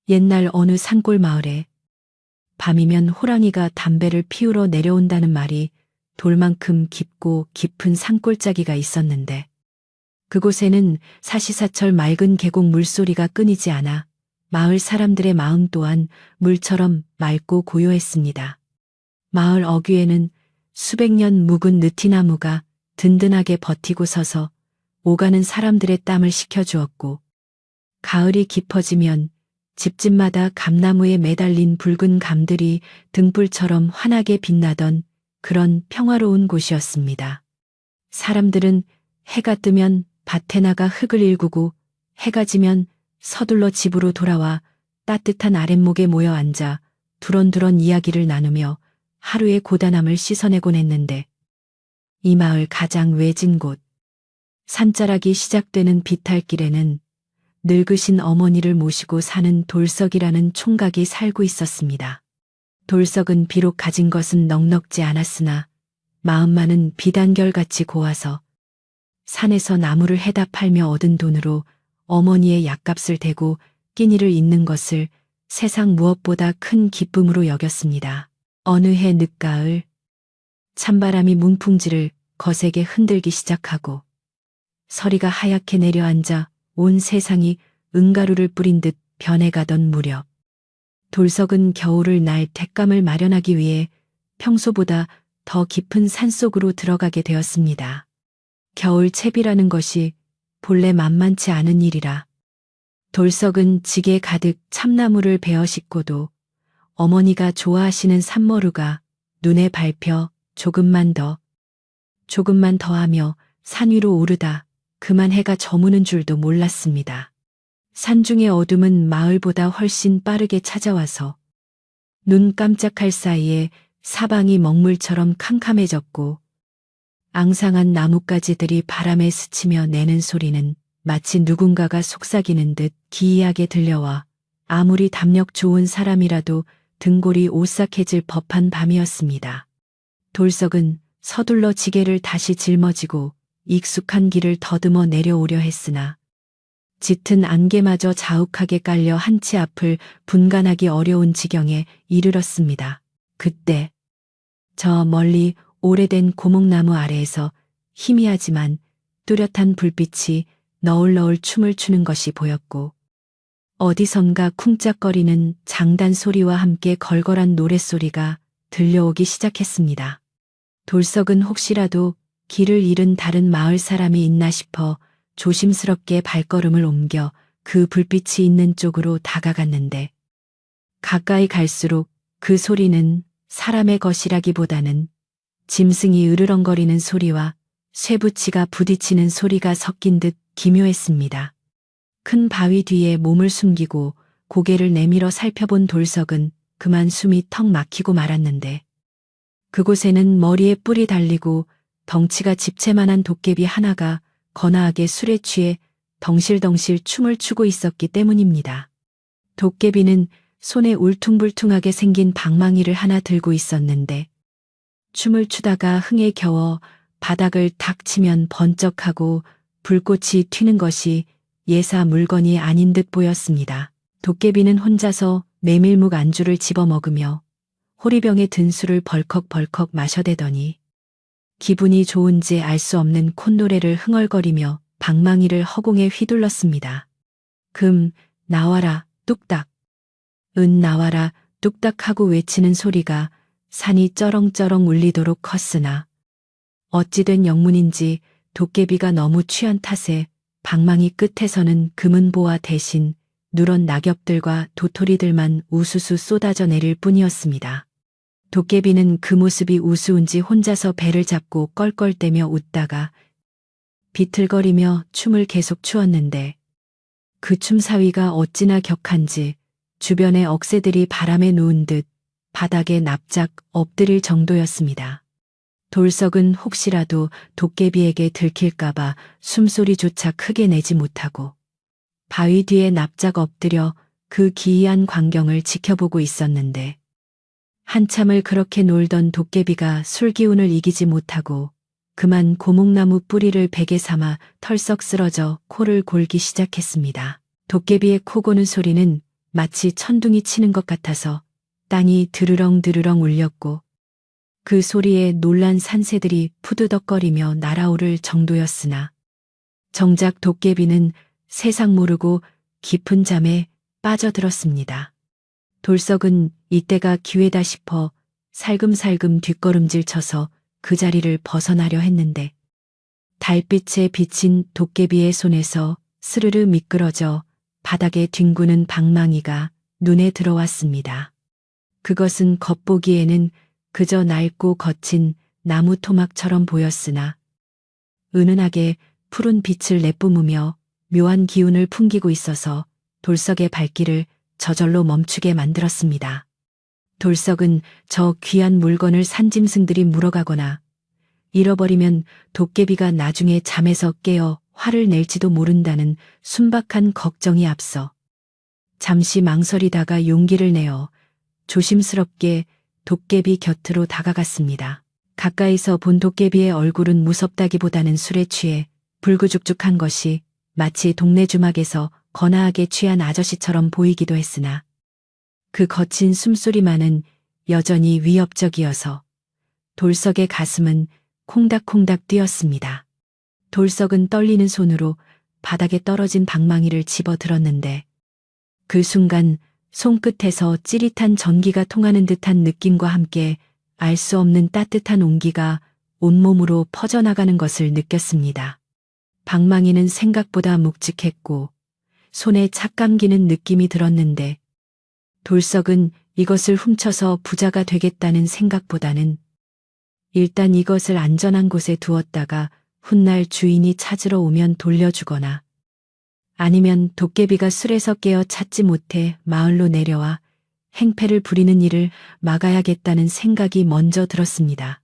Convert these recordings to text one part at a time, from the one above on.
옛날 어느 산골 마을에 밤이면 호랑이가 담배를 피우러 내려온다는 말이 돌만큼 깊고 깊은 산골짜기가 있었는데 그곳에는 사시사철 맑은 계곡 물소리가 끊이지 않아 마을 사람들의 마음 또한 물처럼 맑고 고요했습니다. 마을 어귀에는 수백 년 묵은 느티나무가 든든하게 버티고 서서 오가는 사람들의 땀을 식혀주었고 가을이 깊어지면 집집마다 감나무에 매달린 붉은 감들이 등불처럼 환하게 빛나던 그런 평화로운 곳이었습니다. 사람들은 해가 뜨면 밭에 나가 흙을 일구고 해가 지면 서둘러 집으로 돌아와 따뜻한 아랫목에 모여 앉아 두런두런 이야기를 나누며 하루의 고단함을 씻어내곤 했는데 이 마을 가장 외진 곳 산자락이 시작되는 비탈길에는 늙으신 어머니를 모시고 사는 돌석이라는 총각이 살고 있었습니다. 돌석은 비록 가진 것은 넉넉지 않았으나 마음만은 비단결같이 고와서 산에서 나무를 해다 팔며 얻은 돈으로 어머니의 약값을 대고 끼니를 잇는 것을 세상 무엇보다 큰 기쁨으로 여겼습니다. 어느 해 늦가을 찬바람이 문풍지를 거세게 흔들기 시작하고 서리가 하얗게 내려앉아 온 세상이 은가루를 뿌린 듯 변해가던 무렵 돌석은 겨울을 날 택감을 마련하기 위해 평소보다 더 깊은 산속으로 들어가게 되었습니다. 겨울 채비라는 것이 본래 만만치 않은 일이라 돌석은 지게 가득 참나무를 베어 싣고도 어머니가 좋아하시는 산머루가 눈에 밟혀 조금만 더 하며 산 위로 오르다 그만 해가 저무는 줄도 몰랐습니다. 산중의 어둠은 마을보다 훨씬 빠르게 찾아와서 눈 깜짝할 사이에 사방이 먹물처럼 캄캄해졌고 앙상한 나뭇가지들이 바람에 스치며 내는 소리는 마치 누군가가 속삭이는 듯 기이하게 들려와 아무리 담력 좋은 사람이라도 등골이 오싹해질 법한 밤이었습니다. 돌석은 서둘러 지게를 다시 짊어지고 익숙한 길을 더듬어 내려오려 했으나 짙은 안개마저 자욱하게 깔려 한치 앞을 분간하기 어려운 지경에 이르렀습니다. 그때 저 멀리 오래된 고목나무 아래에서 희미하지만 뚜렷한 불빛이 너울너울 춤을 추는 것이 보였고 어디선가 쿵짝거리는 장단 소리와 함께 걸걸한 노랫소리가 들려오기 시작했습니다. 돌석은 혹시라도 길을 잃은 다른 마을 사람이 있나 싶어 조심스럽게 발걸음을 옮겨 그 불빛이 있는 쪽으로 다가갔는데 가까이 갈수록 그 소리는 사람의 것이라기보다는 짐승이 으르렁거리는 소리와 쇠붙이가 부딪히는 소리가 섞인 듯 기묘했습니다. 큰 바위 뒤에 몸을 숨기고 고개를 내밀어 살펴본 돌석은 그만 숨이 턱 막히고 말았는데 그곳에는 머리에 뿔이 달리고 덩치가 집채만한 도깨비 하나가 거나하게 술에 취해 덩실덩실 춤을 추고 있었기 때문입니다. 도깨비는 손에 울퉁불퉁하게 생긴 방망이를 하나 들고 있었는데 춤을 추다가 흥에 겨워 바닥을 탁 치면 번쩍하고 불꽃이 튀는 것이 예사 물건이 아닌 듯 보였습니다. 도깨비는 혼자서 메밀묵 안주를 집어먹으며 호리병에 든 술을 벌컥벌컥 마셔대더니 기분이 좋은지 알 수 없는 콧노래를 흥얼거리며 방망이를 허공에 휘둘렀습니다. 금, 나와라, 뚝딱. 은 나와라, 뚝딱 하고 외치는 소리가 산이 쩌렁쩌렁 울리도록 컸으나 어찌된 영문인지 도깨비가 너무 취한 탓에 방망이 끝에서는 금은보화 대신 누런 낙엽들과 도토리들만 우수수 쏟아져 내릴 뿐이었습니다. 도깨비는 그 모습이 우스운지 혼자서 배를 잡고 껄껄대며 웃다가 비틀거리며 춤을 계속 추었는데 그 춤사위가 어찌나 격한지 주변의 억새들이 바람에 누운 듯 바닥에 납작 엎드릴 정도였습니다. 돌석은 혹시라도 도깨비에게 들킬까봐 숨소리조차 크게 내지 못하고 바위 뒤에 납작 엎드려 그 기이한 광경을 지켜보고 있었는데 한참을 그렇게 놀던 도깨비가 술기운을 이기지 못하고 그만 고목나무 뿌리를 베개 삼아 털썩 쓰러져 코를 골기 시작했습니다. 도깨비의 코 고는 소리는 마치 천둥이 치는 것 같아서 땅이 드르렁 드르렁 울렸고 그 소리에 놀란 산새들이 푸드덕거리며 날아오를 정도였으나 정작 도깨비는 세상 모르고 깊은 잠에 빠져들었습니다. 돌석은 이때가 기회다 싶어 살금살금 뒷걸음질 쳐서 그 자리를 벗어나려 했는데 달빛에 비친 도깨비의 손에서 스르르 미끄러져 바닥에 뒹구는 방망이가 눈에 들어왔습니다. 그것은 겉보기에는 그저 낡고 거친 나무 토막처럼 보였으나 은은하게 푸른 빛을 내뿜으며 묘한 기운을 풍기고 있어서 돌석의 발길을 저절로 멈추게 만들었습니다. 돌석은 저 귀한 물건을 산짐승들이 물어가거나 잃어버리면 도깨비가 나중에 잠에서 깨어 화를 낼지도 모른다는 순박한 걱정이 앞서 잠시 망설이다가 용기를 내어 조심스럽게 도깨비 곁으로 다가갔습니다. 가까이서 본 도깨비의 얼굴은 무섭다기보다는 술에 취해 불구죽죽한 것이 마치 동네 주막에서 거나하게 취한 아저씨처럼 보이기도 했으나 그 거친 숨소리만은 여전히 위협적이어서 돌석의 가슴은 콩닥콩닥 뛰었습니다. 돌석은 떨리는 손으로 바닥에 떨어진 방망이를 집어 들었는데 그 순간 손끝에서 찌릿한 전기가 통하는 듯한 느낌과 함께 알 수 없는 따뜻한 온기가 온몸으로 퍼져나가는 것을 느꼈습니다. 방망이는 생각보다 묵직했고 손에 착 감기는 느낌이 들었는데 돌석은 이것을 훔쳐서 부자가 되겠다는 생각보다는 일단 이것을 안전한 곳에 두었다가 훗날 주인이 찾으러 오면 돌려주거나 아니면 도깨비가 술에서 깨어 찾지 못해 마을로 내려와 행패를 부리는 일을 막아야겠다는 생각이 먼저 들었습니다.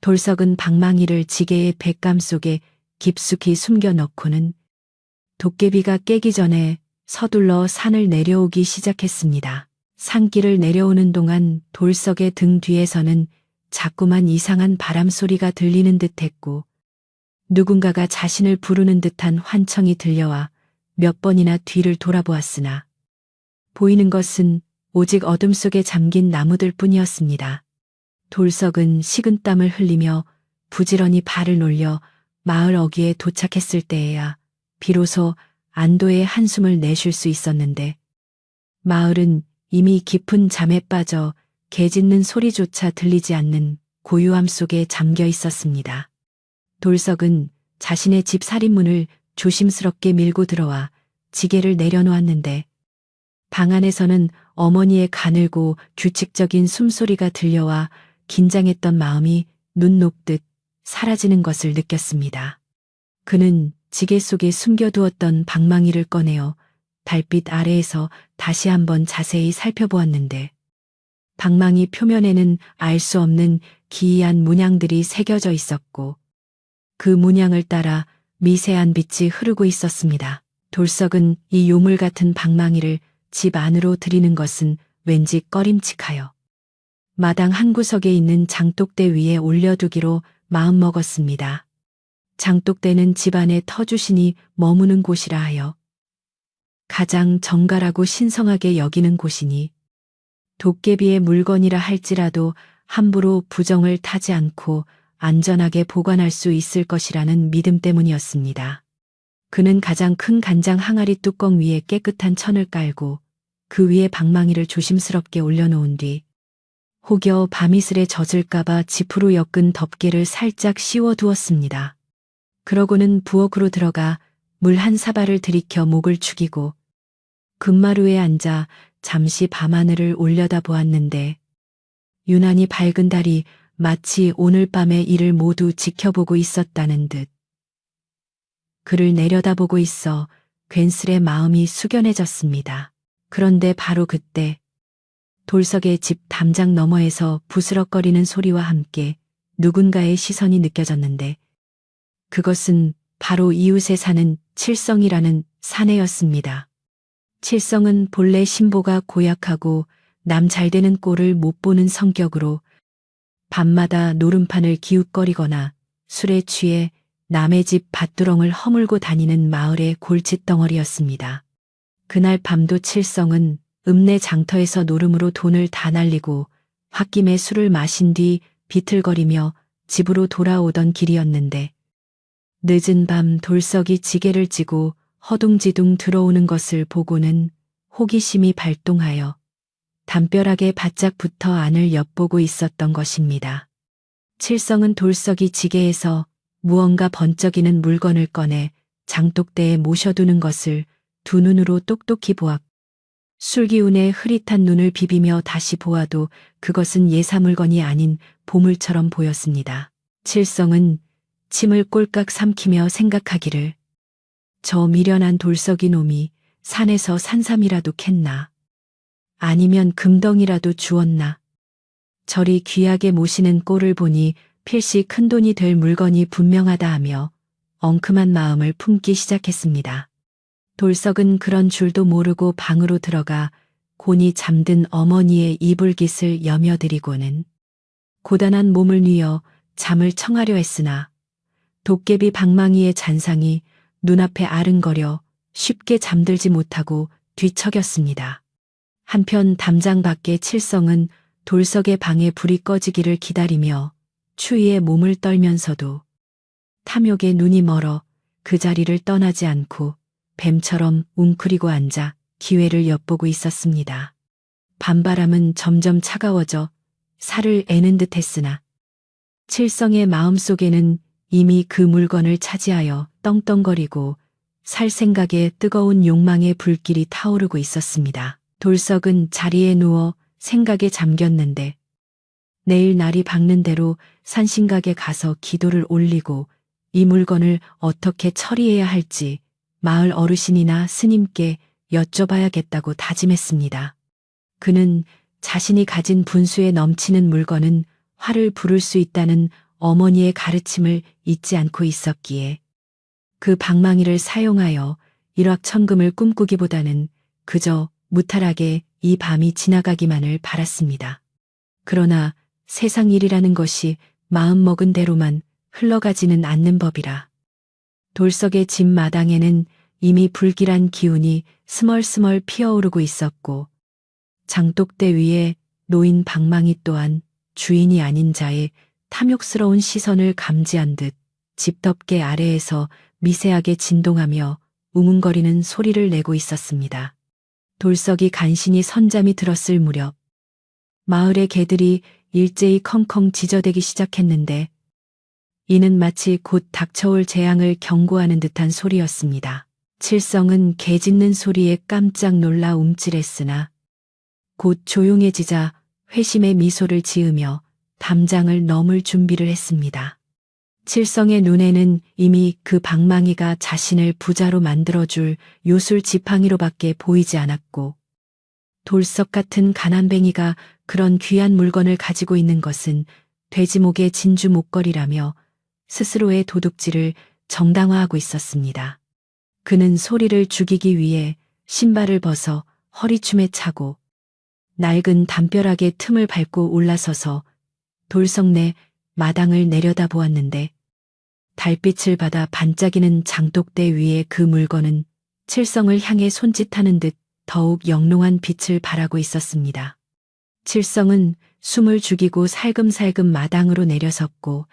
돌석은 방망이를 지게의 백감 속에 깊숙이 숨겨 넣고는 도깨비가 깨기 전에 서둘러 산을 내려오기 시작했습니다. 산길을 내려오는 동안 돌석의 등 뒤에서는 자꾸만 이상한 바람 소리가 들리는 듯했고 누군가가 자신을 부르는 듯한 환청이 들려와 몇 번이나 뒤를 돌아보았으나 보이는 것은 오직 어둠 속에 잠긴 나무들 뿐이었습니다. 돌석은 식은땀을 흘리며 부지런히 발을 놀려 마을 어귀에 도착했을 때에야 비로소 안도의 한숨을 내쉴 수 있었는데 마을은 이미 깊은 잠에 빠져 개 짖는 소리조차 들리지 않는 고요함 속에 잠겨 있었습니다. 돌석은 자신의 집 살인문을 조심스럽게 밀고 들어와 지게를 내려놓았는데 방 안에서는 어머니의 가늘고 규칙적인 숨소리가 들려와 긴장했던 마음이 눈 녹듯 사라지는 것을 느꼈습니다. 그는 지게 속에 숨겨두었던 방망이를 꺼내어 달빛 아래에서 다시 한번 자세히 살펴보았는데 방망이 표면에는 알 수 없는 기이한 문양들이 새겨져 있었고 그 문양을 따라 미세한 빛이 흐르고 있었습니다. 돌석은 이 요물 같은 방망이를 집 안으로 들이는 것은 왠지 꺼림칙하여 마당 한 구석에 있는 장독대 위에 올려두기로 마음먹었습니다. 장독대는 집안의 터주신이 머무는 곳이라 하여 가장 정갈하고 신성하게 여기는 곳이니 도깨비의 물건이라 할지라도 함부로 부정을 타지 않고 안전하게 보관할 수 있을 것이라는 믿음 때문이었습니다. 그는 가장 큰 간장 항아리 뚜껑 위에 깨끗한 천을 깔고 그 위에 방망이를 조심스럽게 올려놓은 뒤 혹여 밤이슬에 젖을까봐 지프로 엮은 덮개를 살짝 씌워두었습니다. 그러고는 부엌으로 들어가 물 한 사발을 들이켜 목을 축이고 금마루에 앉아 잠시 밤하늘을 올려다보았는데 유난히 밝은 달이 마치 오늘 밤의 일을 모두 지켜보고 있었다는 듯 그를 내려다보고 있어 괜스레 마음이 숙연해졌습니다. 그런데 바로 그때 돌석의 집 담장 너머에서 부스럭거리는 소리와 함께 누군가의 시선이 느껴졌는데 그것은 바로 이웃에 사는 칠성이라는 사내였습니다. 칠성은 본래 신보가 고약하고 남 잘되는 꼴을 못 보는 성격으로 밤마다 노름판을 기웃거리거나 술에 취해 남의 집 밭두렁을 허물고 다니는 마을의 골칫덩어리였습니다. 그날 밤도 칠성은 읍내 장터에서 노름으로 돈을 다 날리고 홧김에 술을 마신 뒤 비틀거리며 집으로 돌아오던 길이었는데 늦은 밤 돌석이 지게를 지고 허둥지둥 들어오는 것을 보고는 호기심이 발동하여 담벼락에 바짝 붙어 안을 엿보고 있었던 것입니다. 칠성은 돌석이 지게에서 무언가 번쩍이는 물건을 꺼내 장독대에 모셔두는 것을 두 눈으로 똑똑히 보았고 술기운에 흐릿한 눈을 비비며 다시 보아도 그것은 예사 물건이 아닌 보물처럼 보였습니다. 칠성은 침을 꼴깍 삼키며 생각하기를 저 미련한 돌석이 놈이 산에서 산삼이라도 캤나 아니면 금덩이라도 주었나 저리 귀하게 모시는 꼴을 보니 필시 큰돈이 될 물건이 분명하다 하며 엉큼한 마음을 품기 시작했습니다. 돌석은 그런 줄도 모르고 방으로 들어가 곤히 잠든 어머니의 이불깃을 여며드리고는 고단한 몸을 뉘어 잠을 청하려 했으나 도깨비 방망이의 잔상이 눈앞에 아른거려 쉽게 잠들지 못하고 뒤척였습니다. 한편 담장 밖에 칠성은 돌석의 방에 불이 꺼지기를 기다리며 추위에 몸을 떨면서도 탐욕에 눈이 멀어 그 자리를 떠나지 않고 뱀처럼 웅크리고 앉아 기회를 엿보고 있었습니다. 밤바람은 점점 차가워져 살을 애는 듯 했으나 칠성의 마음속에는 이미 그 물건을 차지하여 떵떵거리고 살 생각에 뜨거운 욕망의 불길이 타오르고 있었습니다. 돌석은 자리에 누워 생각에 잠겼는데 내일 날이 밝는 대로 산신각에 가서 기도를 올리고 이 물건을 어떻게 처리해야 할지 마을 어르신이나 스님께 여쭤봐야겠다고 다짐했습니다. 그는 자신이 가진 분수에 넘치는 물건은 화를 부를 수 있다는 어머니의 가르침을 잊지 않고 있었기에 그 방망이를 사용하여 일확천금을 꿈꾸기보다는 그저 무탈하게 이 밤이 지나가기만을 바랐습니다. 그러나 세상 일이라는 것이 마음먹은 대로만 흘러가지는 않는 법이라 돌석의 집 마당에는 이미 불길한 기운이 스멀스멀 피어오르고 있었고 장독대 위에 놓인 방망이 또한 주인이 아닌 자의 탐욕스러운 시선을 감지한 듯 집덮개 아래에서 미세하게 진동하며 우문거리는 소리를 내고 있었습니다. 돌석이 간신히 선잠이 들었을 무렵 마을의 개들이 일제히 컹컹 짖어대기 시작했는데 이는 마치 곧 닥쳐올 재앙을 경고하는 듯한 소리였습니다. 칠성은 개 짖는 소리에 깜짝 놀라 움찔했으나 곧 조용해지자 회심의 미소를 지으며 담장을 넘을 준비를 했습니다. 칠성의 눈에는 이미 그 방망이가 자신을 부자로 만들어줄 요술 지팡이로밖에 보이지 않았고 돌석 같은 가난뱅이가 그런 귀한 물건을 가지고 있는 것은 돼지목의 진주 목걸이라며 스스로의 도둑질을 정당화하고 있었습니다. 그는 소리를 죽이기 위해 신발을 벗어 허리춤에 차고 낡은 담벼락의 틈을 밟고 올라서서 돌석 내 마당을 내려다보았는데 달빛을 받아 반짝이는 장독대 위에 그 물건은 칠성을 향해 손짓하는 듯 더욱 영롱한 빛을 발하고 있었습니다. 칠성은 숨을 죽이고 살금살금 마당으로 내려섰고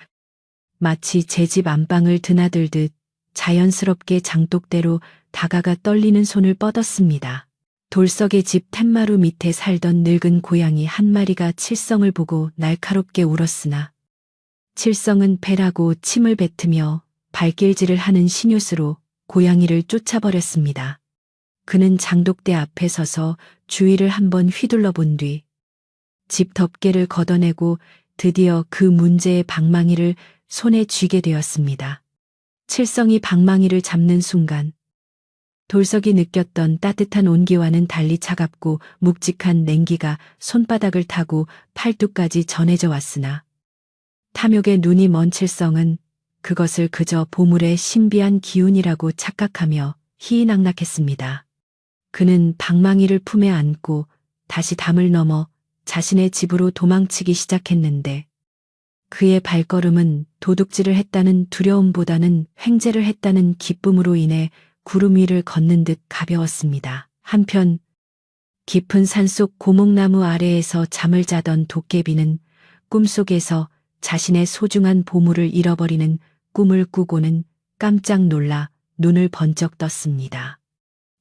마치 제 집 안방을 드나들듯 자연스럽게 장독대로 다가가 떨리는 손을 뻗었습니다. 돌석의 집 툇마루 밑에 살던 늙은 고양이 한 마리가 칠성을 보고 날카롭게 울었으나 칠성은 배라고 침을 뱉으며 발길질을 하는 신요수로 고양이를 쫓아버렸습니다. 그는 장독대 앞에 서서 주위를 한번 휘둘러 본 뒤 집 덮개를 걷어내고 드디어 그 문제의 방망이를 손에 쥐게 되었습니다. 칠성이 방망이를 잡는 순간 돌석이 느꼈던 따뜻한 온기와는 달리 차갑고 묵직한 냉기가 손바닥을 타고 팔뚝까지 전해져 왔으나 탐욕에 눈이 먼 칠성은 그것을 그저 보물의 신비한 기운이라고 착각하며 희희낙낙했습니다. 그는 방망이를 품에 안고 다시 담을 넘어 자신의 집으로 도망치기 시작했는데 그의 발걸음은 도둑질을 했다는 두려움보다는 횡재를 했다는 기쁨으로 인해 구름 위를 걷는 듯 가벼웠습니다. 한편 깊은 산속 고목나무 아래에서 잠을 자던 도깨비는 꿈속에서 자신의 소중한 보물을 잃어버리는 꿈을 꾸고는 깜짝 놀라 눈을 번쩍 떴습니다.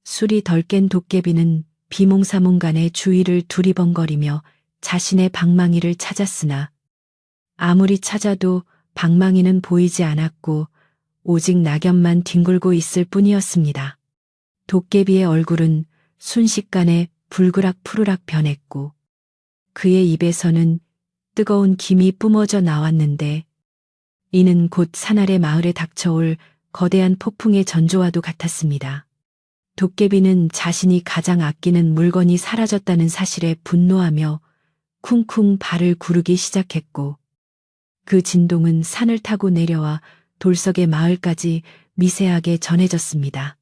술이 덜 깬 도깨비는 비몽사몽간에 주위를 두리번거리며 자신의 방망이를 찾았으나 아무리 찾아도 방망이는 보이지 않았고 오직 낙엽만 뒹굴고 있을 뿐이었습니다. 도깨비의 얼굴은 순식간에 불그락 푸르락 변했고 그의 입에서는 뜨거운 김이 뿜어져 나왔는데 이는 곧 산아래 마을에 닥쳐올 거대한 폭풍의 전조와도 같았습니다. 도깨비는 자신이 가장 아끼는 물건이 사라졌다는 사실에 분노하며 쿵쿵 발을 구르기 시작했고 그 진동은 산을 타고 내려와 돌석의 마을까지 미세하게 전해졌습니다.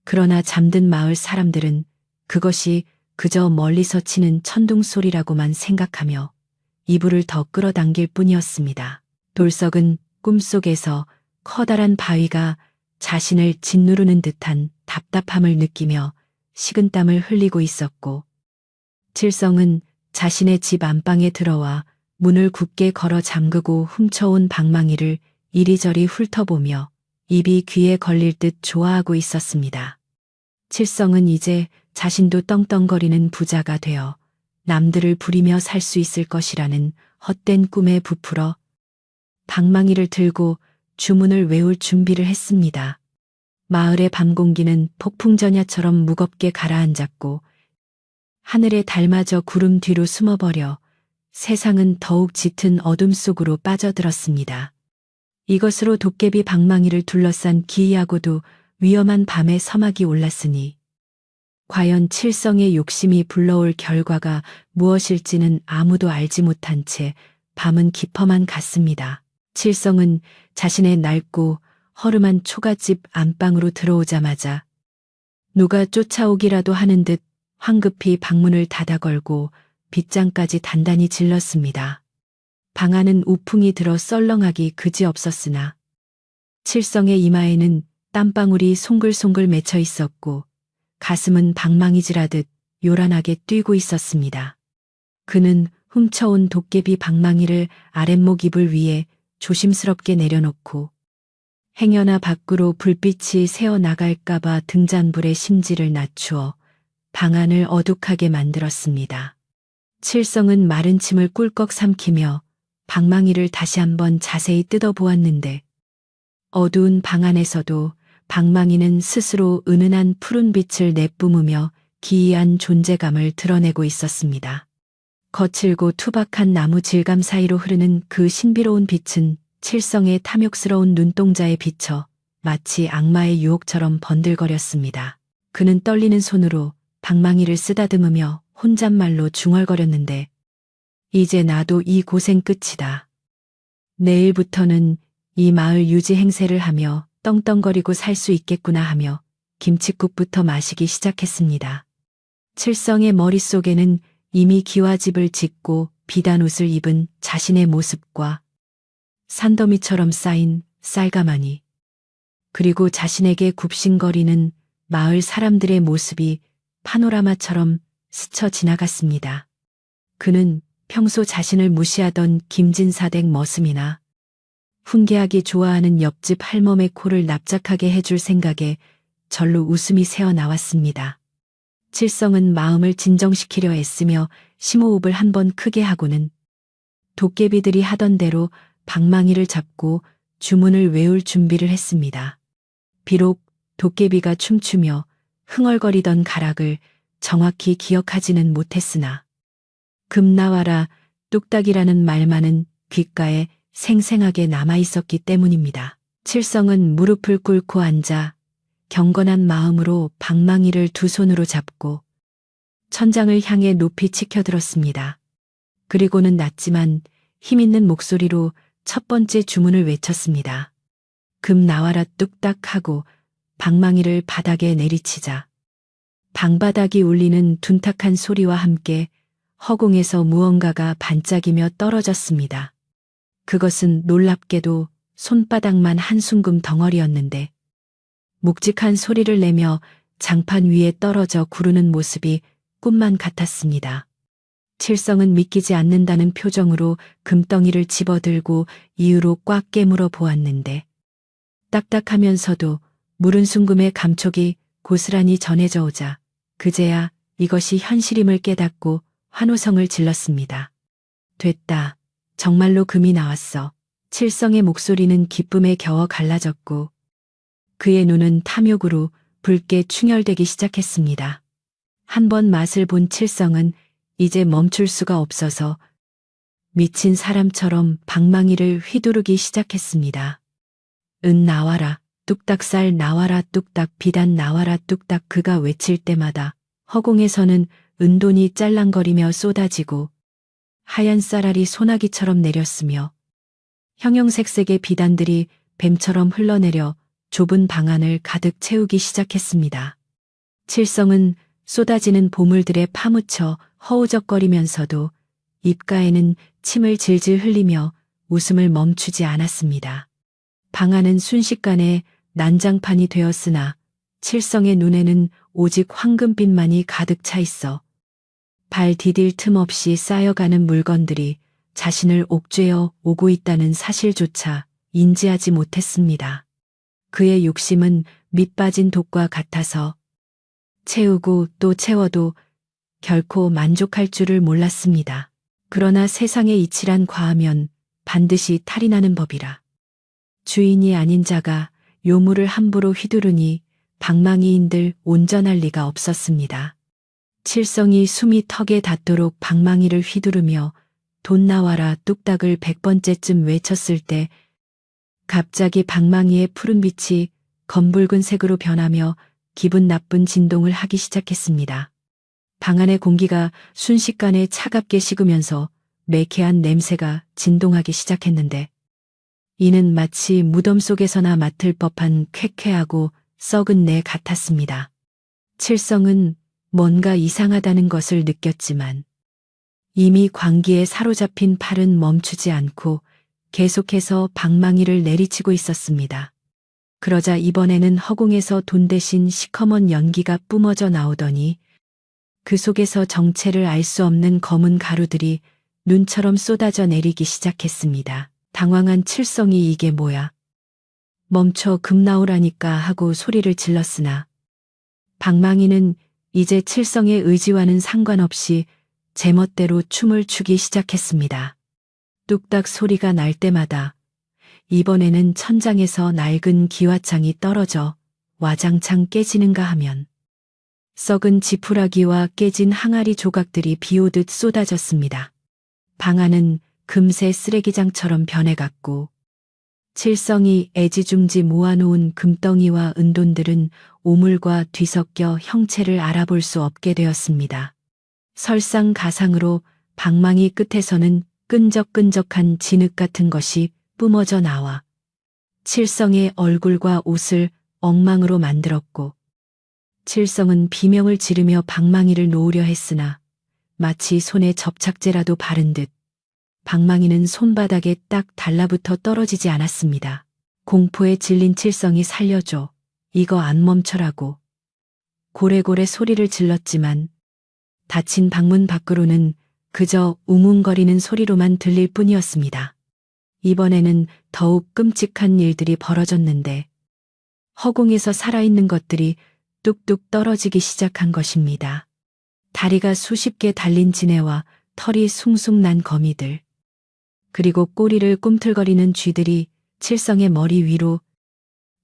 그러나 잠든 마을 사람들은 그것이 그저 멀리서 치는 천둥 소리라고만 생각하며 이불을 더 끌어당길 뿐이었습니다. 돌석은 꿈속에서 커다란 바위가 자신을 짓누르는 듯한 답답함을 느끼며 식은땀을 흘리고 있었고 칠성은 자신의 집 안방에 들어와 문을 굳게 걸어 잠그고 훔쳐온 방망이를 이리저리 훑어보며 입이 귀에 걸릴 듯 좋아하고 있었습니다. 칠성은 이제 자신도 떵떵거리는 부자가 되어 남들을 부리며 살 수 있을 것이라는 헛된 꿈에 부풀어 방망이를 들고 주문을 외울 준비를 했습니다. 마을의 밤 공기는 폭풍전야처럼 무겁게 가라앉았고 하늘의 달마저 구름 뒤로 숨어버려 세상은 더욱 짙은 어둠 속으로 빠져들었습니다. 이것으로 도깨비 방망이를 둘러싼 기이하고도 위험한 밤에 서막이 올랐으니 과연 칠성의 욕심이 불러올 결과가 무엇일지는 아무도 알지 못한 채 밤은 깊어만 갔습니다. 칠성은 자신의 낡고 허름한 초가집 안방으로 들어오자마자 누가 쫓아오기라도 하는 듯 황급히 방문을 닫아 걸고 빗장까지 단단히 질렀습니다. 방 안은 우풍이 들어 썰렁하기 그지없었으나 칠성의 이마에는 땀방울이 송글송글 맺혀 있었고 가슴은 방망이질하듯 요란하게 뛰고 있었습니다. 그는 훔쳐온 도깨비 방망이를 아랫목 이불 위에 조심스럽게 내려놓고 행여나 밖으로 불빛이 새어나갈까봐 등잔불의 심지를 낮추어 방안을 어둑하게 만들었습니다. 칠성은 마른 침을 꿀꺽 삼키며 방망이를 다시 한번 자세히 뜯어보았는데 어두운 방 안에서도 방망이는 스스로 은은한 푸른 빛을 내뿜으며 기이한 존재감을 드러내고 있었습니다. 거칠고 투박한 나무 질감 사이로 흐르는 그 신비로운 빛은 칠성의 탐욕스러운 눈동자에 비쳐 마치 악마의 유혹처럼 번들거렸습니다. 그는 떨리는 손으로 방망이를 쓰다듬으며 혼잣말로 중얼거렸는데 이제 나도 이 고생 끝이다. 내일부터는 이 마을 유지 행세를 하며 떵떵거리고 살 수 있겠구나 하며 김칫국부터 마시기 시작했습니다. 칠성의 머릿속에는 이미 기와집을 짓고 비단 옷을 입은 자신의 모습과 산더미처럼 쌓인 쌀가마니 그리고 자신에게 굽신거리는 마을 사람들의 모습이 파노라마처럼 스쳐 지나갔습니다. 그는 평소 자신을 무시하던 김진사댁 머슴이나 훈계하기 좋아하는 옆집 할멈의 코를 납작하게 해줄 생각에 절로 웃음이 새어나왔습니다. 칠성은 마음을 진정시키려 애쓰며 심호흡을 한번 크게 하고는 도깨비들이 하던 대로 방망이를 잡고 주문을 외울 준비를 했습니다. 비록 도깨비가 춤추며 흥얼거리던 가락을 정확히 기억하지는 못했으나 금 나와라 뚝딱이라는 말만은 귓가에 생생하게 남아있었기 때문입니다. 칠성은 무릎을 꿇고 앉아 경건한 마음으로 방망이를 두 손으로 잡고 천장을 향해 높이 치켜들었습니다. 그리고는 낮지만 힘있는 목소리로 첫 번째 주문을 외쳤습니다. 금 나와라 뚝딱 하고 방망이를 바닥에 내리치자 방바닥이 울리는 둔탁한 소리와 함께 허공에서 무언가가 반짝이며 떨어졌습니다. 그것은 놀랍게도 손바닥만 한 순금 덩어리였는데 묵직한 소리를 내며 장판 위에 떨어져 구르는 모습이 꿈만 같았습니다. 칠성은 믿기지 않는다는 표정으로 금덩이를 집어들고 이유로 꽉 깨물어 보았는데 딱딱하면서도 무른 순금의 감촉이 고스란히 전해져 오자 그제야 이것이 현실임을 깨닫고 환호성을 질렀습니다. 됐다. 정말로 금이 나왔어. 칠성의 목소리는 기쁨에 겨워 갈라졌고 그의 눈은 탐욕으로 붉게 충혈되기 시작했습니다. 한 번 맛을 본 칠성은 이제 멈출 수가 없어서 미친 사람처럼 방망이를 휘두르기 시작했습니다. 은 나와라, 뚝딱살 나와라, 뚝딱 비단 나와라, 뚝딱. 그가 외칠 때마다 허공에서는 은돈이 짤랑거리며 쏟아지고 하얀 쌀알이 소나기처럼 내렸으며 형형색색의 비단들이 뱀처럼 흘러내려 좁은 방 안을 가득 채우기 시작했습니다. 칠성은 쏟아지는 보물들에 파묻혀 허우적거리면서도 입가에는 침을 질질 흘리며 웃음을 멈추지 않았습니다. 방 안은 순식간에 난장판이 되었으나 칠성의 눈에는 오직 황금빛만이 가득 차 있어 발 디딜 틈 없이 쌓여가는 물건들이 자신을 옥죄어 오고 있다는 사실조차 인지하지 못했습니다. 그의 욕심은 밑빠진 독과 같아서 채우고 또 채워도 결코 만족할 줄을 몰랐습니다. 그러나 세상에 이치란 과하면 반드시 탈이 나는 법이라. 주인이 아닌 자가 요물을 함부로 휘두르니 방망이인들 온전할 리가 없었습니다. 칠성이 숨이 턱에 닿도록 방망이를 휘두르며 돈 나와라 뚝딱을 100번째쯤 외쳤을 때 갑자기 방망이의 푸른빛이 검붉은 색으로 변하며 기분 나쁜 진동을 하기 시작했습니다. 방 안의 공기가 순식간에 차갑게 식으면서 매캐한 냄새가 진동하기 시작했는데 이는 마치 무덤 속에서나 맡을 법한 쾌쾌하고 썩은 내 같았습니다. 칠성은 뭔가 이상하다는 것을 느꼈지만 이미 광기에 사로잡힌 팔은 멈추지 않고 계속해서 방망이를 내리치고 있었습니다. 그러자 이번에는 허공에서 돈 대신 시커먼 연기가 뿜어져 나오더니 그 속에서 정체를 알 수 없는 검은 가루들이 눈처럼 쏟아져 내리기 시작했습니다. 당황한 칠성이 이게 뭐야? 멈춰 금 나오라니까 하고 소리를 질렀으나 방망이는 이제 칠성의 의지와는 상관없이 제멋대로 춤을 추기 시작했습니다. 뚝딱 소리가 날 때마다 이번에는 천장에서 낡은 기와창이 떨어져 와장창 깨지는가 하면 썩은 지푸라기와 깨진 항아리 조각들이 비오듯 쏟아졌습니다. 방 안은 금세 쓰레기장처럼 변해갔고 칠성이 애지중지 모아놓은 금덩이와 은돈들은 오물과 뒤섞여 형체를 알아볼 수 없게 되었습니다. 설상가상으로 방망이 끝에서는 끈적끈적한 진흙 같은 것이 뿜어져 나와 칠성의 얼굴과 옷을 엉망으로 만들었고 칠성은 비명을 지르며 방망이를 놓으려 했으나 마치 손에 접착제라도 바른 듯 방망이는 손바닥에 딱 달라붙어 떨어지지 않았습니다. 공포에 질린 칠성이 살려줘. 이거 안 멈춰라고. 고래고래 소리를 질렀지만 닫힌 방문 밖으로는 그저 웅웅거리는 소리로만 들릴 뿐이었습니다. 이번에는 더욱 끔찍한 일들이 벌어졌는데 허공에서 살아있는 것들이 뚝뚝 떨어지기 시작한 것입니다. 다리가 수십 개 달린 지네와 털이 숭숭 난 거미들, 그리고 꼬리를 꿈틀거리는 쥐들이 칠성의 머리 위로,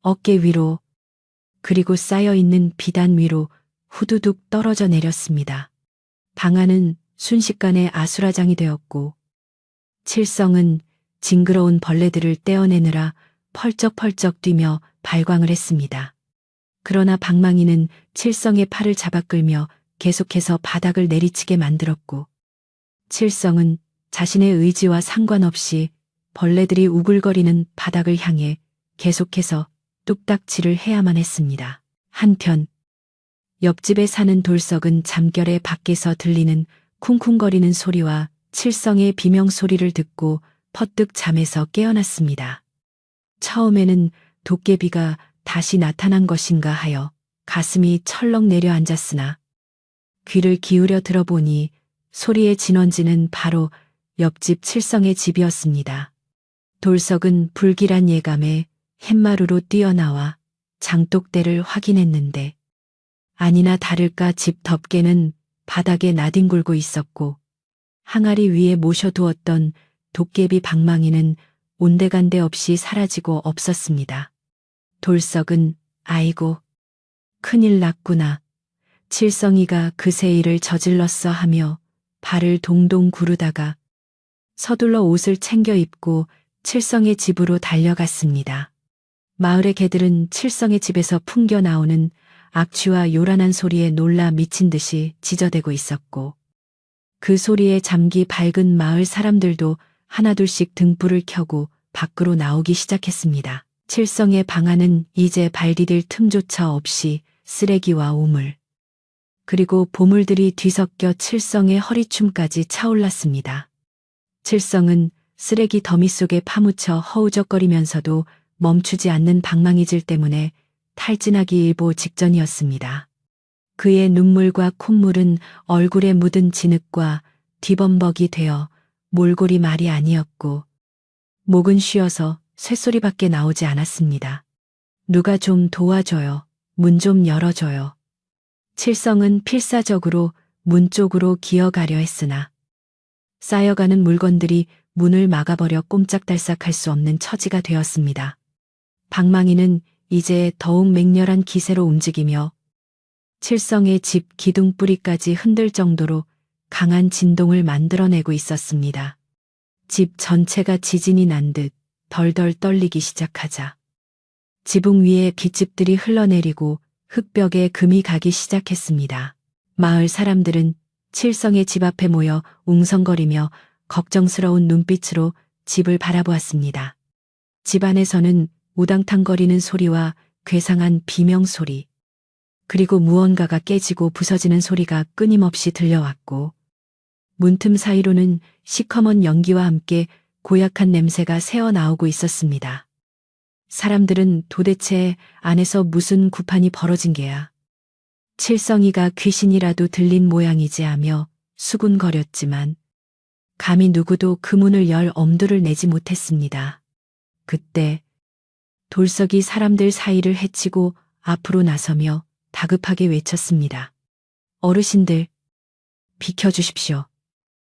어깨 위로, 그리고 쌓여있는 비단 위로 후두둑 떨어져 내렸습니다. 방 안은 순식간에 아수라장이 되었고 칠성은 징그러운 벌레들을 떼어내느라 펄쩍펄쩍 뛰며 발광을 했습니다. 그러나 방망이는 칠성의 팔을 잡아끌며 계속해서 바닥을 내리치게 만들었고 칠성은 자신의 의지와 상관없이 벌레들이 우글거리는 바닥을 향해 계속해서 뚝딱질을 해야만 했습니다. 한편 옆집에 사는 돌석은 잠결에 밖에서 들리는 쿵쿵거리는 소리와 칠성의 비명소리를 듣고 퍼뜩 잠에서 깨어났습니다. 처음에는 도깨비가 다시 나타난 것인가 하여 가슴이 철렁 내려앉았으나 귀를 기울여 들어보니 소리의 진원지는 바로 옆집 칠성의 집이었습니다. 돌석은 불길한 예감에 햇마루로 뛰어나와 장독대를 확인했는데 아니나 다를까 집 덮개는 바닥에 나뒹굴고 있었고 항아리 위에 모셔두었던 도깨비 방망이는 온데간데 없이 사라지고 없었습니다. 돌석은 아이고 큰일 났구나. 칠성이가 그새 일을 저질렀어 하며 발을 동동 구르다가 서둘러 옷을 챙겨 입고 칠성의 집으로 달려갔습니다. 마을의 개들은 칠성의 집에서 풍겨 나오는 악취와 요란한 소리에 놀라 미친 듯이 짖어대고 있었고 그 소리에 잠기 밝은 마을 사람들도 하나둘씩 등불을 켜고 밖으로 나오기 시작했습니다. 칠성의 방 안은 이제 발 디딜 틈조차 없이 쓰레기와 오물 그리고 보물들이 뒤섞여 칠성의 허리춤까지 차올랐습니다. 칠성은 쓰레기 더미 속에 파묻혀 허우적거리면서도 멈추지 않는 방망이질 때문에 탈진하기 일보 직전이었습니다. 그의 눈물과 콧물은 얼굴에 묻은 진흙과 뒤범벅이 되어 몰골이 말이 아니었고 목은 쉬어서 쇳소리밖에 나오지 않았습니다. 누가 좀 도와줘요. 문 좀 열어줘요. 칠성은 필사적으로 문 쪽으로 기어가려 했으나 쌓여가는 물건들이 문을 막아버려 꼼짝달싹할 수 없는 처지가 되었습니다. 방망이는 이제 더욱 맹렬한 기세로 움직이며 칠성의 집 기둥 뿌리까지 흔들 정도로 강한 진동을 만들어내고 있었습니다. 집 전체가 지진이 난 듯 덜덜 떨리기 시작하자 지붕 위에 깃집들이 흘러내리고 흙벽에 금이 가기 시작했습니다. 마을 사람들은 칠성의 집 앞에 모여 웅성거리며 걱정스러운 눈빛으로 집을 바라보았습니다. 집 안에서는 우당탕거리는 소리와 괴상한 비명소리, 그리고 무언가가 깨지고 부서지는 소리가 끊임없이 들려왔고 문틈 사이로는 시커먼 연기와 함께 고약한 냄새가 새어나오고 있었습니다. 사람들은 도대체 안에서 무슨 구판이 벌어진 게야. 칠성이가 귀신이라도 들린 모양이지 하며 수군거렸지만 감히 누구도 그 문을 열 엄두를 내지 못했습니다. 그때 돌석이 사람들 사이를 헤치고 앞으로 나서며 다급하게 외쳤습니다. 어르신들, 비켜주십시오.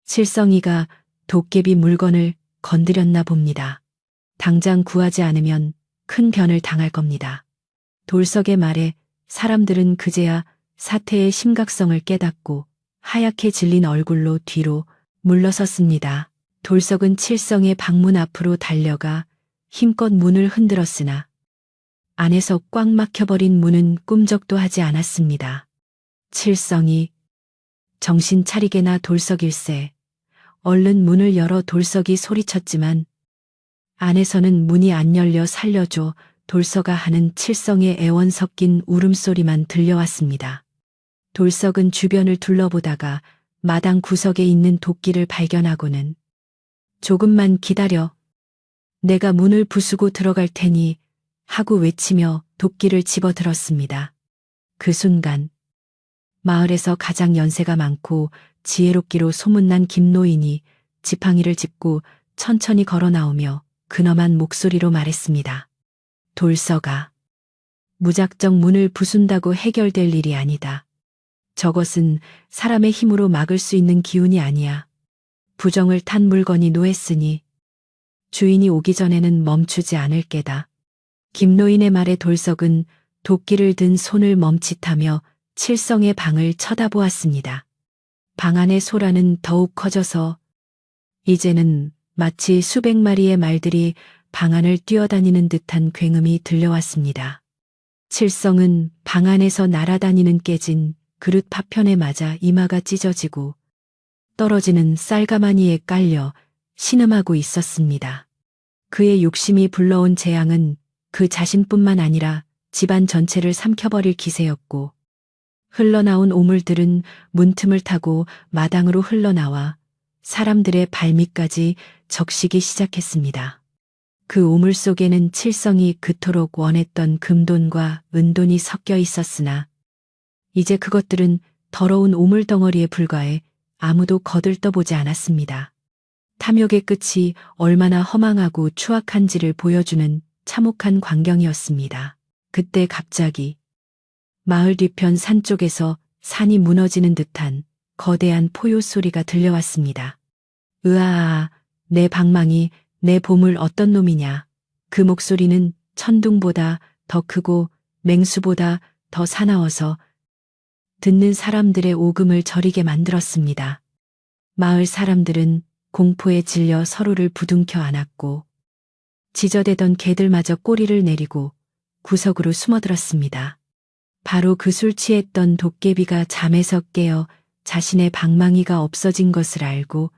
칠성이가 도깨비 물건을 건드렸나 봅니다. 당장 구하지 않으면 큰 변을 당할 겁니다. 돌석의 말에 사람들은 그제야 사태의 심각성을 깨닫고 하얗게 질린 얼굴로 뒤로 물러섰습니다. 돌석은 칠성의 방문 앞으로 달려가 힘껏 문을 흔들었으나 안에서 꽉 막혀버린 문은 꿈쩍도 하지 않았습니다. 칠성이 정신 차리게나 돌석일세. 얼른 문을 열어 돌석이 소리쳤지만 안에서는 문이 안 열려 살려줘 돌석아 하는 칠성의 애원 섞인 울음소리만 들려왔습니다. 돌석은 주변을 둘러보다가 마당 구석에 있는 도끼를 발견하고는 조금만 기다려. 내가 문을 부수고 들어갈 테니 하고 외치며 도끼를 집어들었습니다. 그 순간 마을에서 가장 연세가 많고 지혜롭기로 소문난 김노인이 지팡이를 짚고 천천히 걸어 나오며 근엄한 목소리로 말했습니다. 돌석아, 무작정 문을 부순다고 해결될 일이 아니다. 저것은 사람의 힘으로 막을 수 있는 기운이 아니야. 부정을 탄 물건이 노했으니 주인이 오기 전에는 멈추지 않을 게다. 김노인의 말에 돌석은 도끼를 든 손을 멈칫하며 칠성의 방을 쳐다보았습니다. 방 안의 소란은 더욱 커져서 이제는 마치 수백 마리의 말들이 방 안을 뛰어다니는 듯한 굉음이 들려왔습니다. 칠성은 방 안에서 날아다니는 깨진 그릇 파편에 맞아 이마가 찢어지고 떨어지는 쌀가마니에 깔려 신음하고 있었습니다. 그의 욕심이 불러온 재앙은 그 자신뿐만 아니라 집안 전체를 삼켜버릴 기세였고 흘러나온 오물들은 문틈을 타고 마당으로 흘러나와 사람들의 발밑까지 적시기 시작했습니다. 그 오물 속에는 칠성이 그토록 원했던 금돈과 은돈이 섞여 있었으나 이제 그것들은 더러운 오물덩어리에 불과해 아무도 거들떠보지 않았습니다. 탐욕의 끝이 얼마나 허망하고 추악한지를 보여주는 참혹한 광경이었습니다. 그때 갑자기 마을 뒤편 산 쪽에서 산이 무너지는 듯한 거대한 포효 소리가 들려왔습니다. 으아아, 내 방망이, 내 보물 어떤 놈이냐. 그 목소리는 천둥보다 더 크고 맹수보다 더 사나워서 듣는 사람들의 오금을 저리게 만들었습니다. 마을 사람들은 공포에 질려 서로를 부둥켜 안았고 지저대던 개들마저 꼬리를 내리고 구석으로 숨어들었습니다. 바로 그 술 취했던 도깨비가 잠에서 깨어 자신의 방망이가 없어진 것을 알고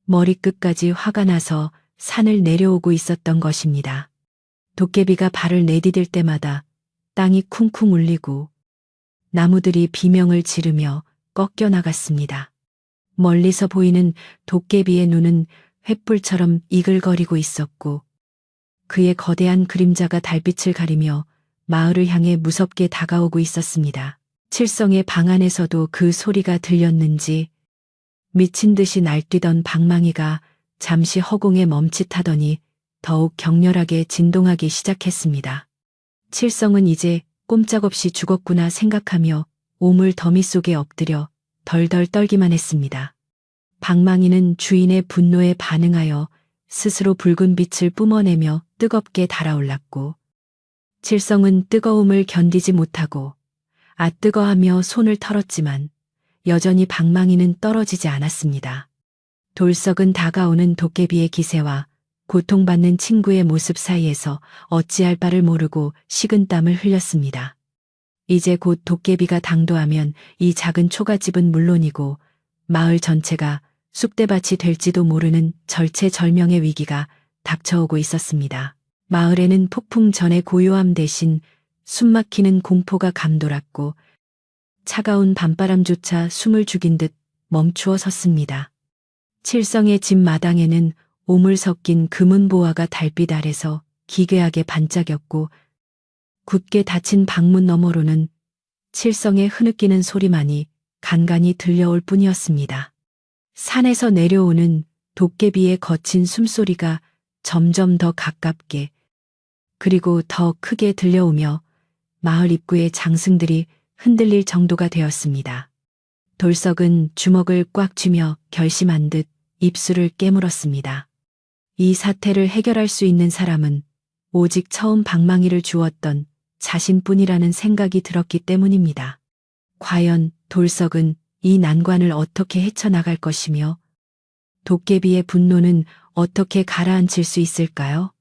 머리끝까지 화가 나서 산을 내려오고 있었던 것입니다. 도깨비가 발을 내디딜 때마다 땅이 쿵쿵 울리고 나무들이 비명을 지르며 꺾여 나갔습니다. 멀리서 보이는 도깨비의 눈은 횃불처럼 이글거리고 있었고 그의 거대한 그림자가 달빛을 가리며 마을을 향해 무섭게 다가오고 있었습니다. 칠성의 방 안에서도 그 소리가 들렸는지 미친 듯이 날뛰던 방망이가 잠시 허공에 멈칫하더니 더욱 격렬하게 진동하기 시작했습니다. 칠성은 이제 꼼짝없이 죽었구나 생각하며 오물 더미 속에 엎드려 덜덜 떨기만 했습니다. 방망이는 주인의 분노에 반응하여 스스로 붉은 빛을 뿜어내며 뜨겁게 달아올랐고 칠성은 뜨거움을 견디지 못하고 아 뜨거하며 손을 털었지만 여전히 방망이는 떨어지지 않았습니다. 돌석은 다가오는 도깨비의 기세와 고통받는 친구의 모습 사이에서 어찌할 바를 모르고 식은땀을 흘렸습니다. 이제 곧 도깨비가 당도하면 이 작은 초가집은 물론이고 마을 전체가 쑥대밭이 될지도 모르는 절체절명의 위기가 닥쳐오고 있었습니다. 마을에는 폭풍 전의 고요함 대신 숨막히는 공포가 감돌았고 차가운 밤바람조차 숨을 죽인 듯 멈추어 섰습니다. 칠성의 집 마당에는 오물 섞인 금은 보화가 달빛 아래서 기괴하게 반짝였고 굳게 닫힌 방문 너머로는 칠성의 흐느끼는 소리만이 간간히 들려올 뿐이었습니다. 산에서 내려오는 도깨비의 거친 숨소리가 점점 더 가깝게 그리고 더 크게 들려오며 마을 입구의 장승들이 흔들릴 정도가 되었습니다. 돌석은 주먹을 꽉 쥐며 결심한 듯 입술을 깨물었습니다. 이 사태를 해결할 수 있는 사람은 오직 처음 방망이를 주었던 자신뿐이라는 생각이 들었기 때문입니다. 과연 돌석은 이 난관을 어떻게 헤쳐나갈 것이며 도깨비의 분노는 어떻게 가라앉힐 수 있을까요?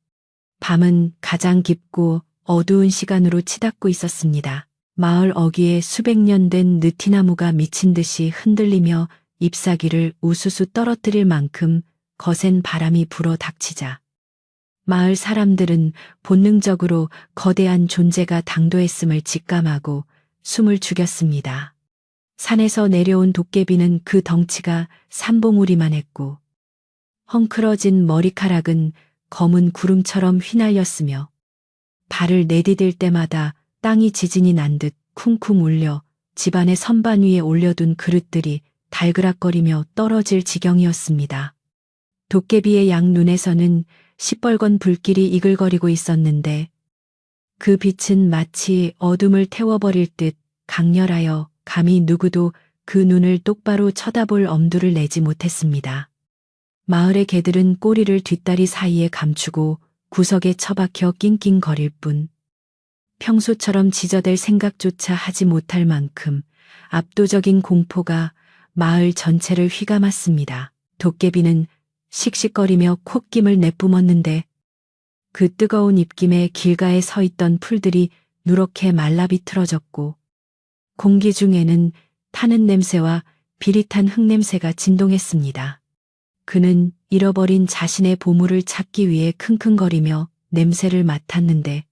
밤은 가장 깊고 어두운 시간으로 치닫고 있었습니다. 마을 어귀에 수백 년 된 느티나무가 미친 듯이 흔들리며 잎사귀를 우수수 떨어뜨릴 만큼 거센 바람이 불어 닥치자 마을 사람들은 본능적으로 거대한 존재가 당도했음을 직감하고 숨을 죽였습니다. 산에서 내려온 도깨비는 그 덩치가 산봉우리만 했고 헝클어진 머리카락은 검은 구름처럼 휘날렸으며 발을 내디딜 때마다 땅이 지진이 난 듯 쿵쿵 울려 집안의 선반 위에 올려둔 그릇들이 달그락거리며 떨어질 지경이었습니다. 도깨비의 양눈에서는 시뻘건 불길이 이글거리고 있었는데 그 빛은 마치 어둠을 태워버릴 듯 강렬하여 감히 누구도 그 눈을 똑바로 쳐다볼 엄두를 내지 못했습니다. 마을의 개들은 꼬리를 뒷다리 사이에 감추고 구석에 처박혀 낑낑거릴 뿐 평소처럼 지저댈 생각조차 하지 못할 만큼 압도적인 공포가 마을 전체를 휘감았습니다. 도깨비는 씩씩거리며 콧김을 내뿜었는데 그 뜨거운 입김에 길가에 서 있던 풀들이 누렇게 말라 비틀어졌고 공기 중에는 타는 냄새와 비릿한 흙냄새가 진동했습니다. 그는 잃어버린 자신의 보물을 찾기 위해 킁킁거리며 냄새를 맡았는데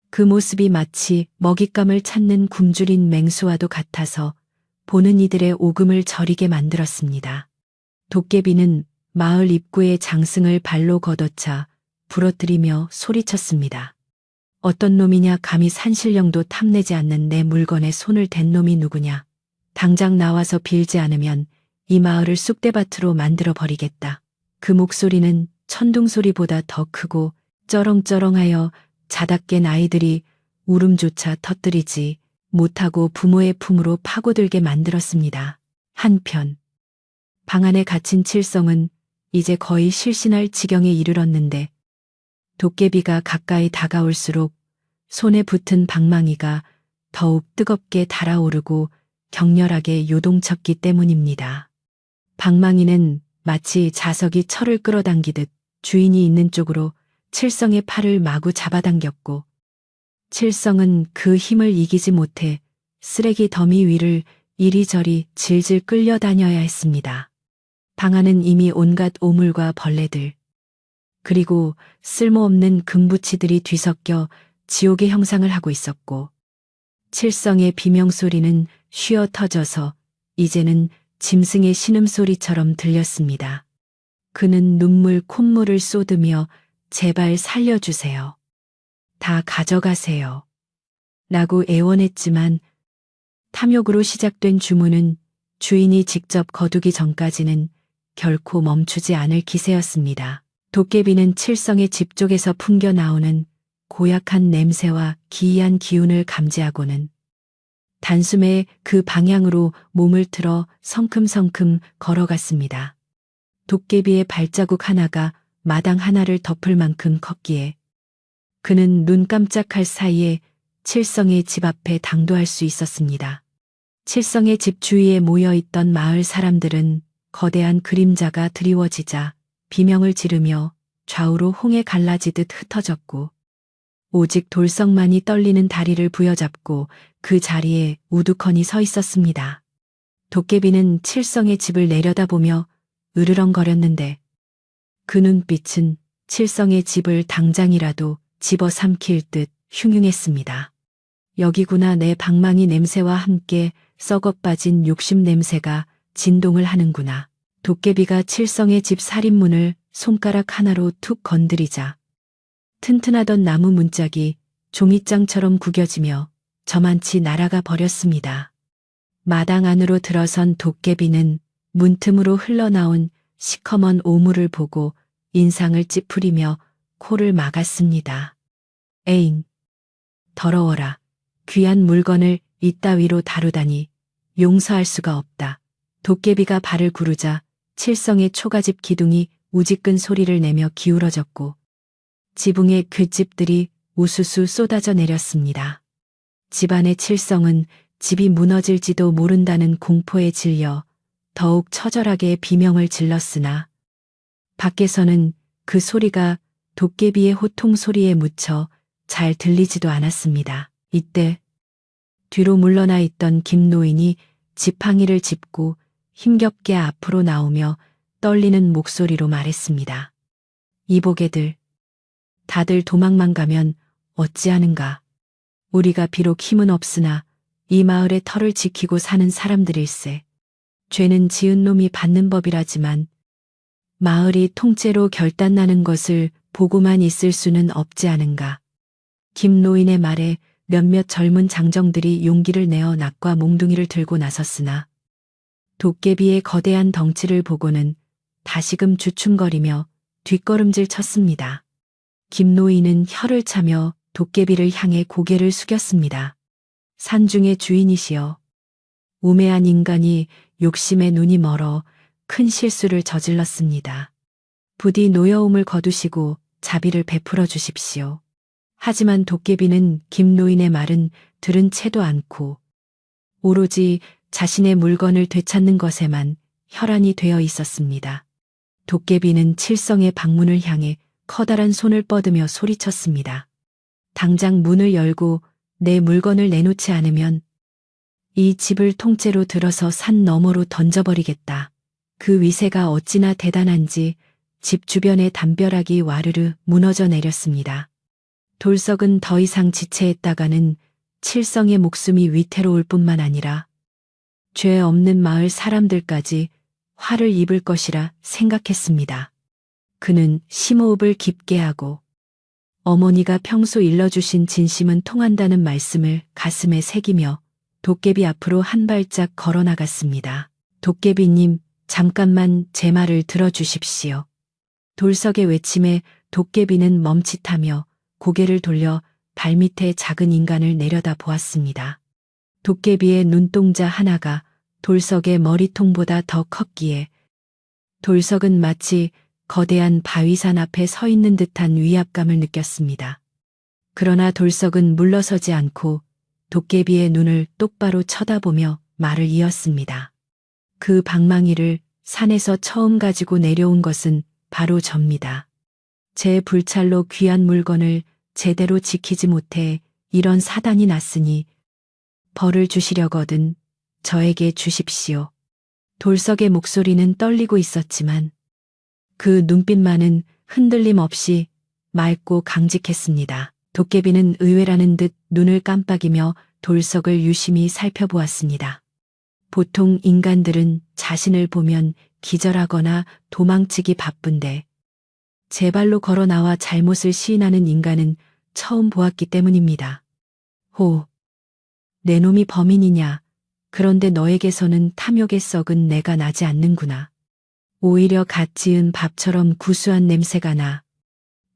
그 모습이 마치 먹잇감을 찾는 굶주린 맹수와도 같아서 보는 이들의 오금을 저리게 만들었습니다. 도깨비는 마을 입구의 장승을 발로 걷어차 부러뜨리며 소리쳤습니다. 어떤 놈이냐 감히 산신령도 탐내지 않는 내 물건에 손을 댄 놈이 누구냐. 당장 나와서 빌지 않으면 이 마을을 쑥대밭으로 만들어 버리겠다. 그 목소리는 천둥소리보다 더 크고 쩌렁쩌렁하여 자다 깬 아이들이 울음조차 터뜨리지 못하고 부모의 품으로 파고들게 만들었습니다. 한편 방 안에 갇힌 칠성은 이제 거의 실신할 지경에 이르렀는데 도깨비가 가까이 다가올수록 손에 붙은 방망이가 더욱 뜨겁게 달아오르고 격렬하게 요동쳤기 때문입니다. 방망이는 마치 자석이 철을 끌어당기듯 주인이 있는 쪽으로 칠성의 팔을 마구 잡아당겼고 칠성은 그 힘을 이기지 못해 쓰레기 더미 위를 이리저리 질질 끌려다녀야 했습니다. 방 안은 이미 온갖 오물과 벌레들 그리고 쓸모없는 금부치들이 뒤섞여 지옥의 형상을 하고 있었고 칠성의 비명소리는 쉬어 터져서 이제는 짐승의 신음소리처럼 들렸습니다. 그는 눈물 콧물을 쏟으며 제발 살려주세요. 다 가져가세요. 라고 애원했지만 탐욕으로 시작된 주문은 주인이 직접 거두기 전까지는 결코 멈추지 않을 기세였습니다. 도깨비는 칠성의 집 쪽에서 풍겨 나오는 고약한 냄새와 기이한 기운을 감지하고는 단숨에 그 방향으로 몸을 틀어 성큼성큼 걸어갔습니다. 도깨비의 발자국 하나가 마당 하나를 덮을 만큼 컸기에 그는 눈 깜짝할 사이에 칠성의 집 앞에 당도할 수 있었습니다. 칠성의 집 주위에 모여있던 마을 사람들은 거대한 그림자가 드리워지자 비명을 지르며 좌우로 홍해 갈라지듯 흩어졌고 오직 돌성만이 떨리는 다리를 부여잡고 그 자리에 우두커니 서 있었습니다. 도깨비는 칠성의 집을 내려다보며 으르렁거렸는데 그 눈빛은 칠성의 집을 당장이라도 집어삼킬 듯 흉흉했습니다. 여기구나. 내 방망이 냄새와 함께 썩어빠진 욕심 냄새가 진동을 하는구나. 도깨비가 칠성의 집 살인문을 손가락 하나로 툭 건드리자 튼튼하던 나무 문짝이 종이장처럼 구겨지며 저만치 날아가 버렸습니다. 마당 안으로 들어선 도깨비는 문틈으로 흘러나온 시커먼 오물을 보고 인상을 찌푸리며 코를 막았습니다. 에잉, 더러워라. 귀한 물건을 이따위로 다루다니 용서할 수가 없다. 도깨비가 발을 구르자 칠성의 초가집 기둥이 우지끈 소리를 내며 기울어졌고 지붕의 돛집들이 우수수 쏟아져 내렸습니다. 집안의 칠성은 집이 무너질지도 모른다는 공포에 질려 더욱 처절하게 비명을 질렀으나 밖에서는 그 소리가 도깨비의 호통 소리에 묻혀 잘 들리지도 않았습니다. 이때 뒤로 물러나 있던 김노인이 지팡이를 짚고 힘겹게 앞으로 나오며 떨리는 목소리로 말했습니다. 이보게들, 다들 도망만 가면 어찌하는가. 우리가 비록 힘은 없으나 이 마을의 터를 지키고 사는 사람들일세. 죄는 지은 놈이 받는 법이라지만 마을이 통째로 결단나는 것을 보고만 있을 수는 없지 않은가. 김노인의 말에 몇몇 젊은 장정들이 용기를 내어 낫과 몽둥이를 들고 나섰으나 도깨비의 거대한 덩치를 보고는 다시금 주춤거리며 뒷걸음질 쳤습니다. 김노인은 혀를 차며 도깨비를 향해 고개를 숙였습니다. 산중의 주인이시여, 우매한 인간이 욕심에 눈이 멀어 큰 실수를 저질렀습니다. 부디 노여움을 거두시고 자비를 베풀어 주십시오. 하지만 도깨비는 김노인의 말은 들은 채도 않고 오로지 자신의 물건을 되찾는 것에만 혈안이 되어 있었습니다. 도깨비는 칠성의 방문을 향해 커다란 손을 뻗으며 소리쳤습니다. 당장 문을 열고 내 물건을 내놓지 않으면 이 집을 통째로 들어서 산 너머로 던져버리겠다. 그 위세가 어찌나 대단한지 집 주변의 담벼락이 와르르 무너져 내렸습니다. 돌석은 더 이상 지체했다가는 칠성의 목숨이 위태로울 뿐만 아니라 죄 없는 마을 사람들까지 화를 입을 것이라 생각했습니다. 그는 심호흡을 깊게 하고 어머니가 평소 일러주신 진심은 통한다는 말씀을 가슴에 새기며 도깨비 앞으로 한 발짝 걸어 나갔습니다. 도깨비님, 잠깐만 제 말을 들어주십시오. 돌석의 외침에 도깨비는 멈칫하며 고개를 돌려 발밑에 작은 인간을 내려다 보았습니다. 도깨비의 눈동자 하나가 돌석의 머리통보다 더 컸기에 돌석은 마치 거대한 바위산 앞에 서 있는 듯한 위압감을 느꼈습니다. 그러나 돌석은 물러서지 않고 도깨비의 눈을 똑바로 쳐다보며 말을 이었습니다. 그 방망이를 산에서 처음 가지고 내려온 것은 바로 접니다. 제 불찰로 귀한 물건을 제대로 지키지 못해 이런 사단이 났으니 벌을 주시려거든 저에게 주십시오. 돌석의 목소리는 떨리고 있었지만 그 눈빛만은 흔들림 없이 맑고 강직했습니다. 도깨비는 의외라는 듯 눈을 깜빡이며 돌석을 유심히 살펴보았습니다. 보통 인간들은 자신을 보면 기절하거나 도망치기 바쁜데 제 발로 걸어 나와 잘못을 시인하는 인간은 처음 보았기 때문입니다. 호, 내 놈이 범인이냐? 그런데 너에게서는 탐욕에 썩은 내가 나지 않는구나. 오히려 갓 지은 밥처럼 구수한 냄새가 나.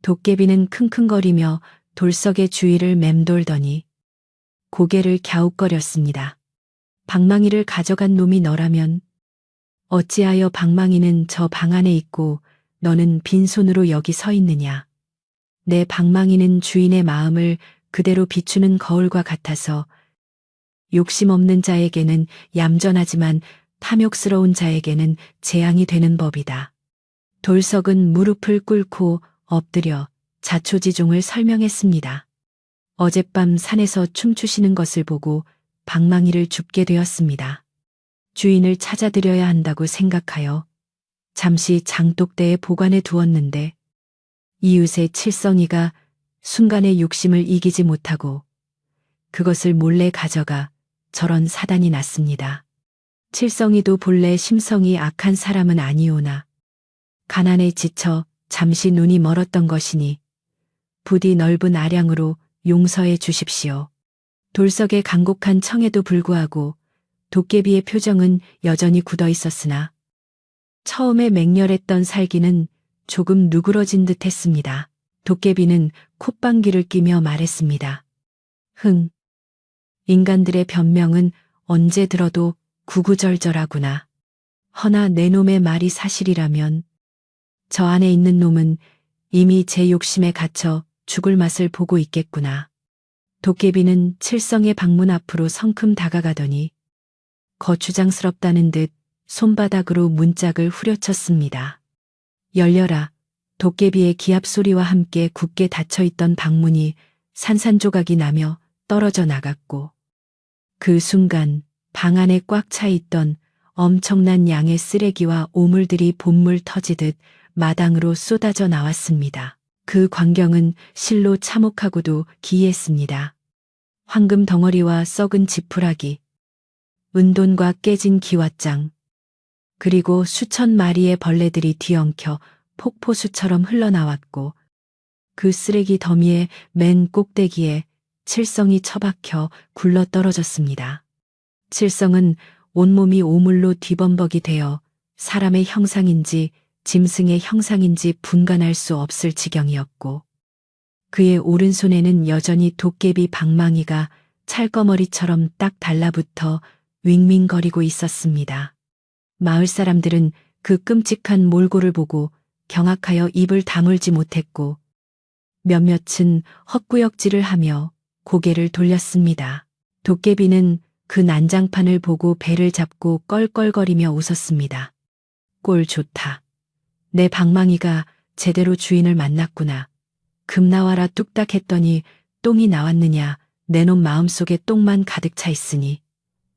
도깨비는 킁킁거리며 돌석의 주위를 맴돌더니 고개를 갸웃거렸습니다. 방망이를 가져간 놈이 너라면 어찌하여 방망이는 저 방 안에 있고 너는 빈손으로 여기 서 있느냐. 내 방망이는 주인의 마음을 그대로 비추는 거울과 같아서 욕심 없는 자에게는 얌전하지만 탐욕스러운 자에게는 재앙이 되는 법이다. 돌석은 무릎을 꿇고 엎드려 자초지종을 설명했습니다. 어젯밤 산에서 춤추시는 것을 보고 방망이를 줍게 되었습니다. 주인을 찾아드려야 한다고 생각하여 잠시 장독대에 보관해 두었는데 이웃의 칠성이가 순간의 욕심을 이기지 못하고 그것을 몰래 가져가 저런 사단이 났습니다. 칠성이도 본래 심성이 악한 사람은 아니오나 가난에 지쳐 잠시 눈이 멀었던 것이니 부디 넓은 아량으로 용서해 주십시오. 돌석의 간곡한 청에도 불구하고 도깨비의 표정은 여전히 굳어 있었으나 처음에 맹렬했던 살기는 조금 누그러진 듯 했습니다. 도깨비는 콧방귀를 끼며 말했습니다. 흥, 인간들의 변명은 언제 들어도 구구절절하구나. 허나 내 놈의 말이 사실이라면 저 안에 있는 놈은 이미 제 욕심에 갇혀 죽을 맛을 보고 있겠구나. 도깨비는 칠성의 방문 앞으로 성큼 다가가더니 거추장스럽다는 듯 손바닥으로 문짝을 후려쳤습니다. 열려라. 도깨비의 기합 소리와 함께 굳게 닫혀있던 방문이 산산조각이 나며 떨어져 나갔고 그 순간 방 안에 꽉 차 있던 엄청난 양의 쓰레기와 오물들이 본물 터지듯 마당으로 쏟아져 나왔습니다. 그 광경은 실로 참혹하고도 기이했습니다. 황금 덩어리와 썩은 지푸라기, 은돈과 깨진 기왓장, 그리고 수천 마리의 벌레들이 뒤엉켜 폭포수처럼 흘러나왔고 그 쓰레기 더미의 맨 꼭대기에 칠성이 처박혀 굴러떨어졌습니다. 칠성은 온몸이 오물로 뒤범벅이 되어 사람의 형상인지 짐승의 형상인지 분간할 수 없을 지경이었고 그의 오른손에는 여전히 도깨비 방망이가 찰거머리처럼 딱 달라붙어 윙윙거리고 있었습니다. 마을 사람들은 그 끔찍한 몰골을 보고 경악하여 입을 다물지 못했고 몇몇은 헛구역질을 하며 고개를 돌렸습니다. 도깨비는 그 난장판을 보고 배를 잡고 껄껄거리며 웃었습니다. 꼴 좋다. 내 방망이가 제대로 주인을 만났구나. 금 나와라 뚝딱 했더니 똥이 나왔느냐. 내 놈 마음속에 똥만 가득 차 있으니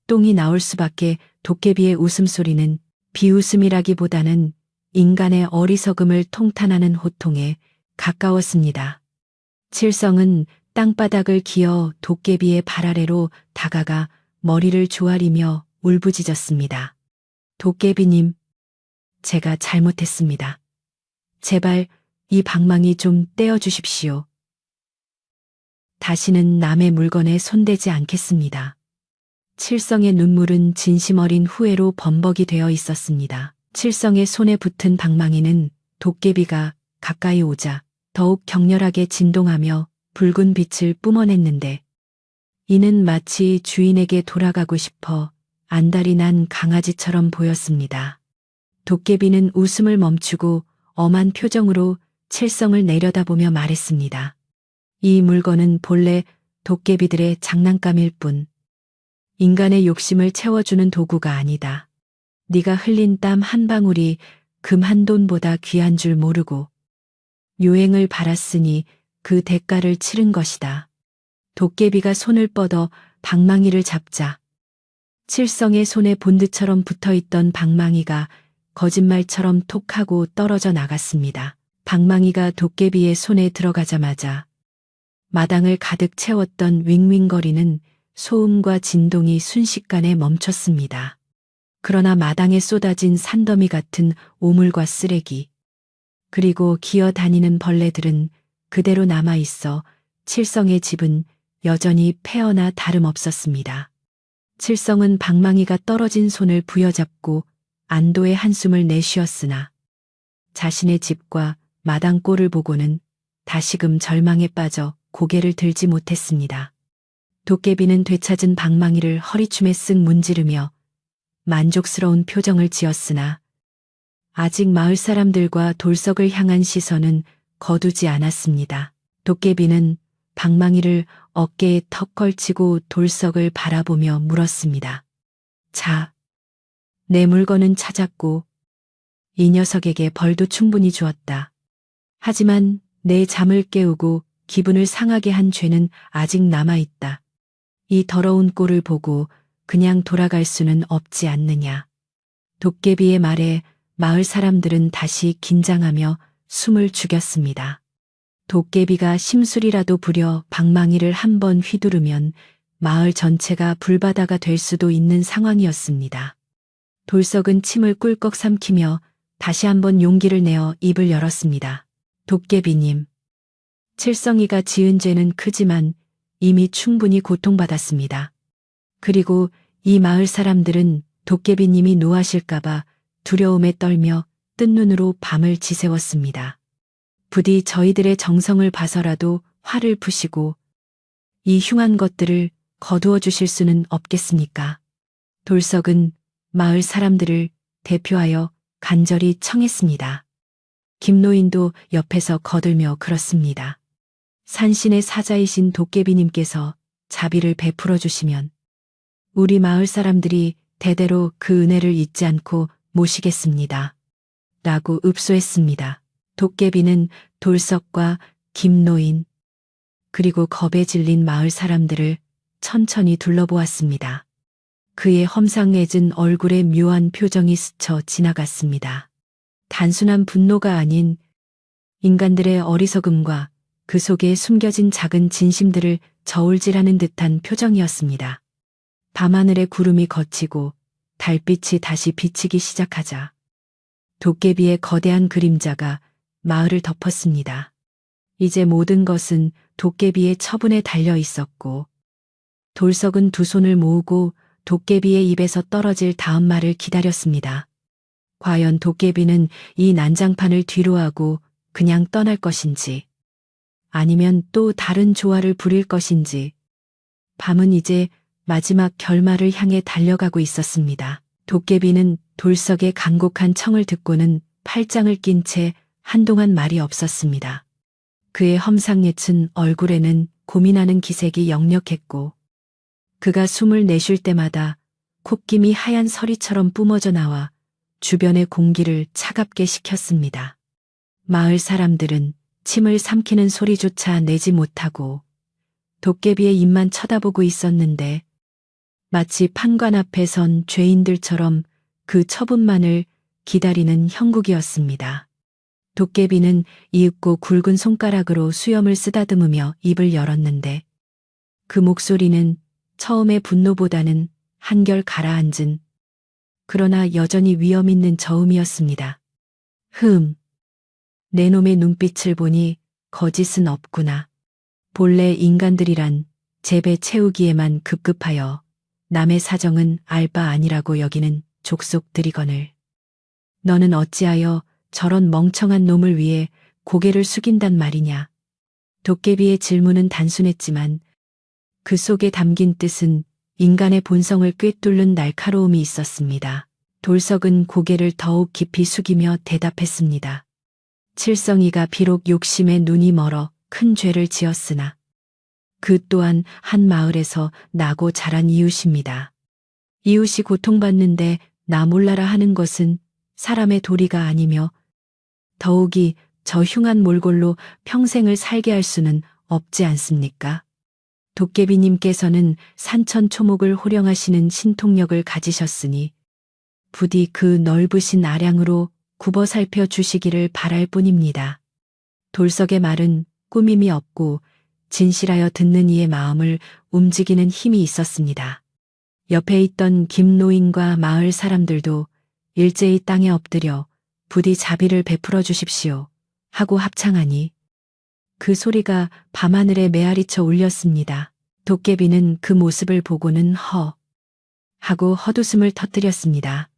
똥이 나올 수밖에. 도깨비의 웃음소리는 비웃음이라기보다는 인간의 어리석음을 통탄하는 호통에 가까웠습니다. 칠성은 땅바닥을 기어 도깨비의 발 아래로 다가가 머리를 조아리며 울부짖었습니다. 도깨비님, 제가 잘못했습니다. 제발 이 방망이 좀 떼어주십시오. 다시는 남의 물건에 손대지 않겠습니다. 칠성의 눈물은 진심 어린 후회로 범벅이 되어 있었습니다. 칠성의 손에 붙은 방망이는 도깨비가 가까이 오자 더욱 격렬하게 진동하며 붉은 빛을 뿜어냈는데 이는 마치 주인에게 돌아가고 싶어 안달이 난 강아지처럼 보였습니다. 도깨비는 웃음을 멈추고 엄한 표정으로 칠성을 내려다보며 말했습니다. 이 물건은 본래 도깨비들의 장난감일 뿐 인간의 욕심을 채워주는 도구가 아니다. 네가 흘린 땀 한 방울이 금 한 돈보다 귀한 줄 모르고 요행을 바랐으니 그 대가를 치른 것이다. 도깨비가 손을 뻗어 방망이를 잡자 칠성의 손에 본드처럼 붙어있던 방망이가 거짓말처럼 톡 하고 떨어져 나갔습니다. 방망이가 도깨비의 손에 들어가자마자 마당을 가득 채웠던 윙윙거리는 소음과 진동이 순식간에 멈췄습니다. 그러나 마당에 쏟아진 산더미 같은 오물과 쓰레기, 그리고 기어다니는 벌레들은 그대로 남아있어 칠성의 집은 여전히 폐허나 다름없었습니다. 칠성은 방망이가 떨어진 손을 부여잡고 안도의 한숨을 내쉬었으나 자신의 집과 마당 꼴을 보고는 다시금 절망에 빠져 고개를 들지 못했습니다. 도깨비는 되찾은 방망이를 허리춤에 쓱 문지르며 만족스러운 표정을 지었으나 아직 마을 사람들과 돌석을 향한 시선은 거두지 않았습니다. 도깨비는 방망이를 어깨에 턱 걸치고 돌석을 바라보며 물었습니다. 자, 내 물건은 찾았고 이 녀석에게 벌도 충분히 주었다. 하지만 내 잠을 깨우고 기분을 상하게 한 죄는 아직 남아있다. 이 더러운 꼴을 보고 그냥 돌아갈 수는 없지 않느냐. 도깨비의 말에 마을 사람들은 다시 긴장하며 숨을 죽였습니다. 도깨비가 심술이라도 부려 방망이를 한번 휘두르면 마을 전체가 불바다가 될 수도 있는 상황이었습니다. 돌석은 침을 꿀꺽 삼키며 다시 한번 용기를 내어 입을 열었습니다. 도깨비님, 칠성이가 지은 죄는 크지만 이미 충분히 고통받았습니다. 그리고 이 마을 사람들은 도깨비님이 노하실까봐 두려움에 떨며 뜬 눈으로 밤을 지새웠습니다. 부디 저희들의 정성을 봐서라도 화를 푸시고 이 흉한 것들을 거두어 주실 수는 없겠습니까? 돌석은 마을 사람들을 대표하여 간절히 청했습니다. 김노인도 옆에서 거들며 그렇습니다. 산신의 사자이신 도깨비님께서 자비를 베풀어 주시면 우리 마을 사람들이 대대로 그 은혜를 잊지 않고 모시겠습니다. 라고 읍소했습니다. 도깨비는 돌석과 김노인 그리고 겁에 질린 마을 사람들을 천천히 둘러보았습니다. 그의 험상해진 얼굴에 묘한 표정이 스쳐 지나갔습니다. 단순한 분노가 아닌 인간들의 어리석음과 그 속에 숨겨진 작은 진심들을 저울질하는 듯한 표정이었습니다. 밤하늘의 구름이 걷히고 달빛이 다시 비치기 시작하자 도깨비의 거대한 그림자가 마을을 덮었습니다. 이제 모든 것은 도깨비의 처분에 달려 있었고 돌석은 두 손을 모으고 도깨비의 입에서 떨어질 다음 말을 기다렸습니다. 과연 도깨비는 이 난장판을 뒤로하고 그냥 떠날 것인지 아니면 또 다른 조화를 부릴 것인지 밤은 이제 마지막 결말을 향해 달려가고 있었습니다. 도깨비는 돌석의 간곡한 청을 듣고는 팔짱을 낀 채 한동안 말이 없었습니다. 그의 험상예춘 얼굴에는 고민하는 기색이 역력했고 그가 숨을 내쉴 때마다 콧김이 하얀 서리처럼 뿜어져 나와 주변의 공기를 차갑게 식혔습니다. 마을 사람들은 침을 삼키는 소리조차 내지 못하고 도깨비의 입만 쳐다보고 있었는데 마치 판관 앞에 선 죄인들처럼 그 처분만을 기다리는 형국이었습니다. 도깨비는 이윽고 굵은 손가락으로 수염을 쓰다듬으며 입을 열었는데 그 목소리는 처음의 분노보다는 한결 가라앉은 그러나 여전히 위험 있는 저음이었습니다. 내 놈의 눈빛을 보니 거짓은 없구나. 본래 인간들이란 재배 채우기에만 급급하여 남의 사정은 알 바 아니라고 여기는 족속 드리건을. 너는 어찌하여 저런 멍청한 놈을 위해 고개를 숙인단 말이냐. 도깨비의 질문은 단순했지만 그 속에 담긴 뜻은 인간의 본성을 꿰뚫는 날카로움이 있었습니다. 돌석은 고개를 더욱 깊이 숙이며 대답했습니다. 칠성이가 비록 욕심에 눈이 멀어 큰 죄를 지었으나 그 또한 한 마을에서 나고 자란 이웃입니다. 이웃이 고통받는데 나 몰라라 하는 것은 사람의 도리가 아니며 더욱이 저 흉한 몰골로 평생을 살게 할 수는 없지 않습니까? 도깨비님께서는 산천초목을 호령하시는 신통력을 가지셨으니 부디 그 넓으신 아량으로 굽어 살펴 주시기를 바랄 뿐입니다. 돌석의 말은 꾸밈이 없고 진실하여 듣는 이의 마음을 움직이는 힘이 있었습니다. 옆에 있던 김노인과 마을 사람들도 일제히 땅에 엎드려 부디 자비를 베풀어 주십시오 하고 합창하니 그 소리가 밤하늘에 메아리쳐 울렸습니다. 도깨비는 그 모습을 보고는 하고 헛웃음을 터뜨렸습니다.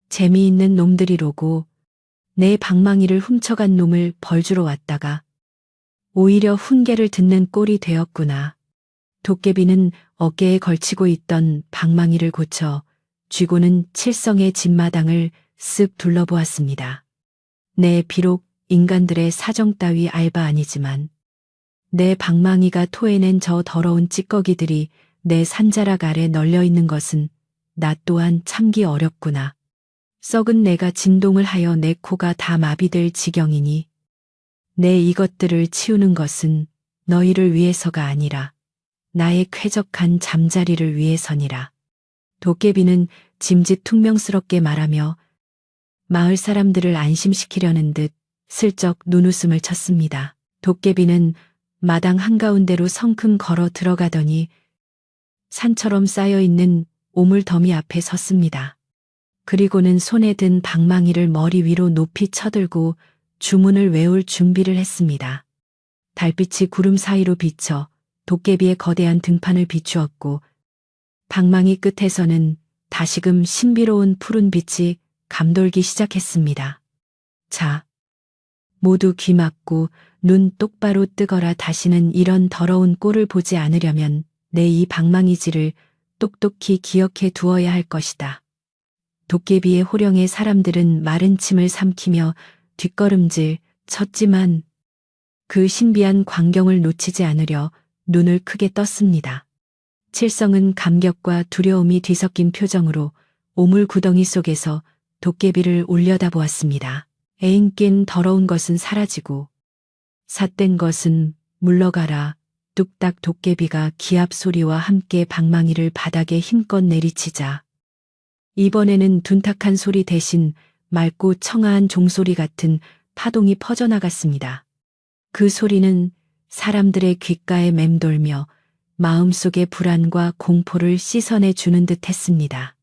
재미있는 놈들이로고 내 방망이를 훔쳐간 놈을 벌주러 왔다가 오히려 훈계를 듣는 꼴이 되었구나. 도깨비는 어깨에 걸치고 있던 방망이를 고쳐 쥐고는 칠성의 집마당을 쓱 둘러보았습니다. 내 비록 인간들의 사정 따위 알 바 아니지만 내 방망이가 토해낸 저 더러운 찌꺼기들이 내 산자락 아래 널려 있는 것은 나 또한 참기 어렵구나. 썩은 내가 진동을 하여 내 코가 다 마비될 지경이니 내 이것들을 치우는 것은 너희를 위해서가 아니라 나의 쾌적한 잠자리를 위해서니라. 도깨비는 짐짓퉁명스럽게 말하며 마을 사람들을 안심시키려는 듯 슬쩍 눈웃음을 쳤습니다. 도깨비는 마당 한가운데로 성큼 걸어 들어가더니 산처럼 쌓여있는 오물더미 앞에 섰습니다. 그리고는 손에 든 방망이를 머리 위로 높이 쳐들고 주문을 외울 준비를 했습니다. 달빛이 구름 사이로 비쳐 도깨비의 거대한 등판을 비추었고 방망이 끝에서는 다시금 신비로운 푸른 빛이 감돌기 시작했습니다. 자, 모두 귀 막고 눈 똑바로 뜨거라. 다시는 이런 더러운 꼴을 보지 않으려면 내 이 방망이질을 똑똑히 기억해 두어야 할 것이다. 도깨비의 호령에 사람들은 마른 침을 삼키며 뒷걸음질 쳤지만 그 신비한 광경을 놓치지 않으려 눈을 크게 떴습니다. 칠성은 감격과 두려움이 뒤섞인 표정으로 오물 구덩이 속에서 도깨비를 올려다보았습니다. 애인낀 더러운 것은 사라지고 삿된 것은 물러가라. 뚝딱 도깨비가 기합 소리와 함께 방망이를 바닥에 힘껏 내리치자 이번에는 둔탁한 소리 대신 맑고 청아한 종소리 같은 파동이 퍼져나갔습니다. 그 소리는 사람들의 귓가에 맴돌며 마음속의 불안과 공포를 씻어내 주는 듯 했습니다.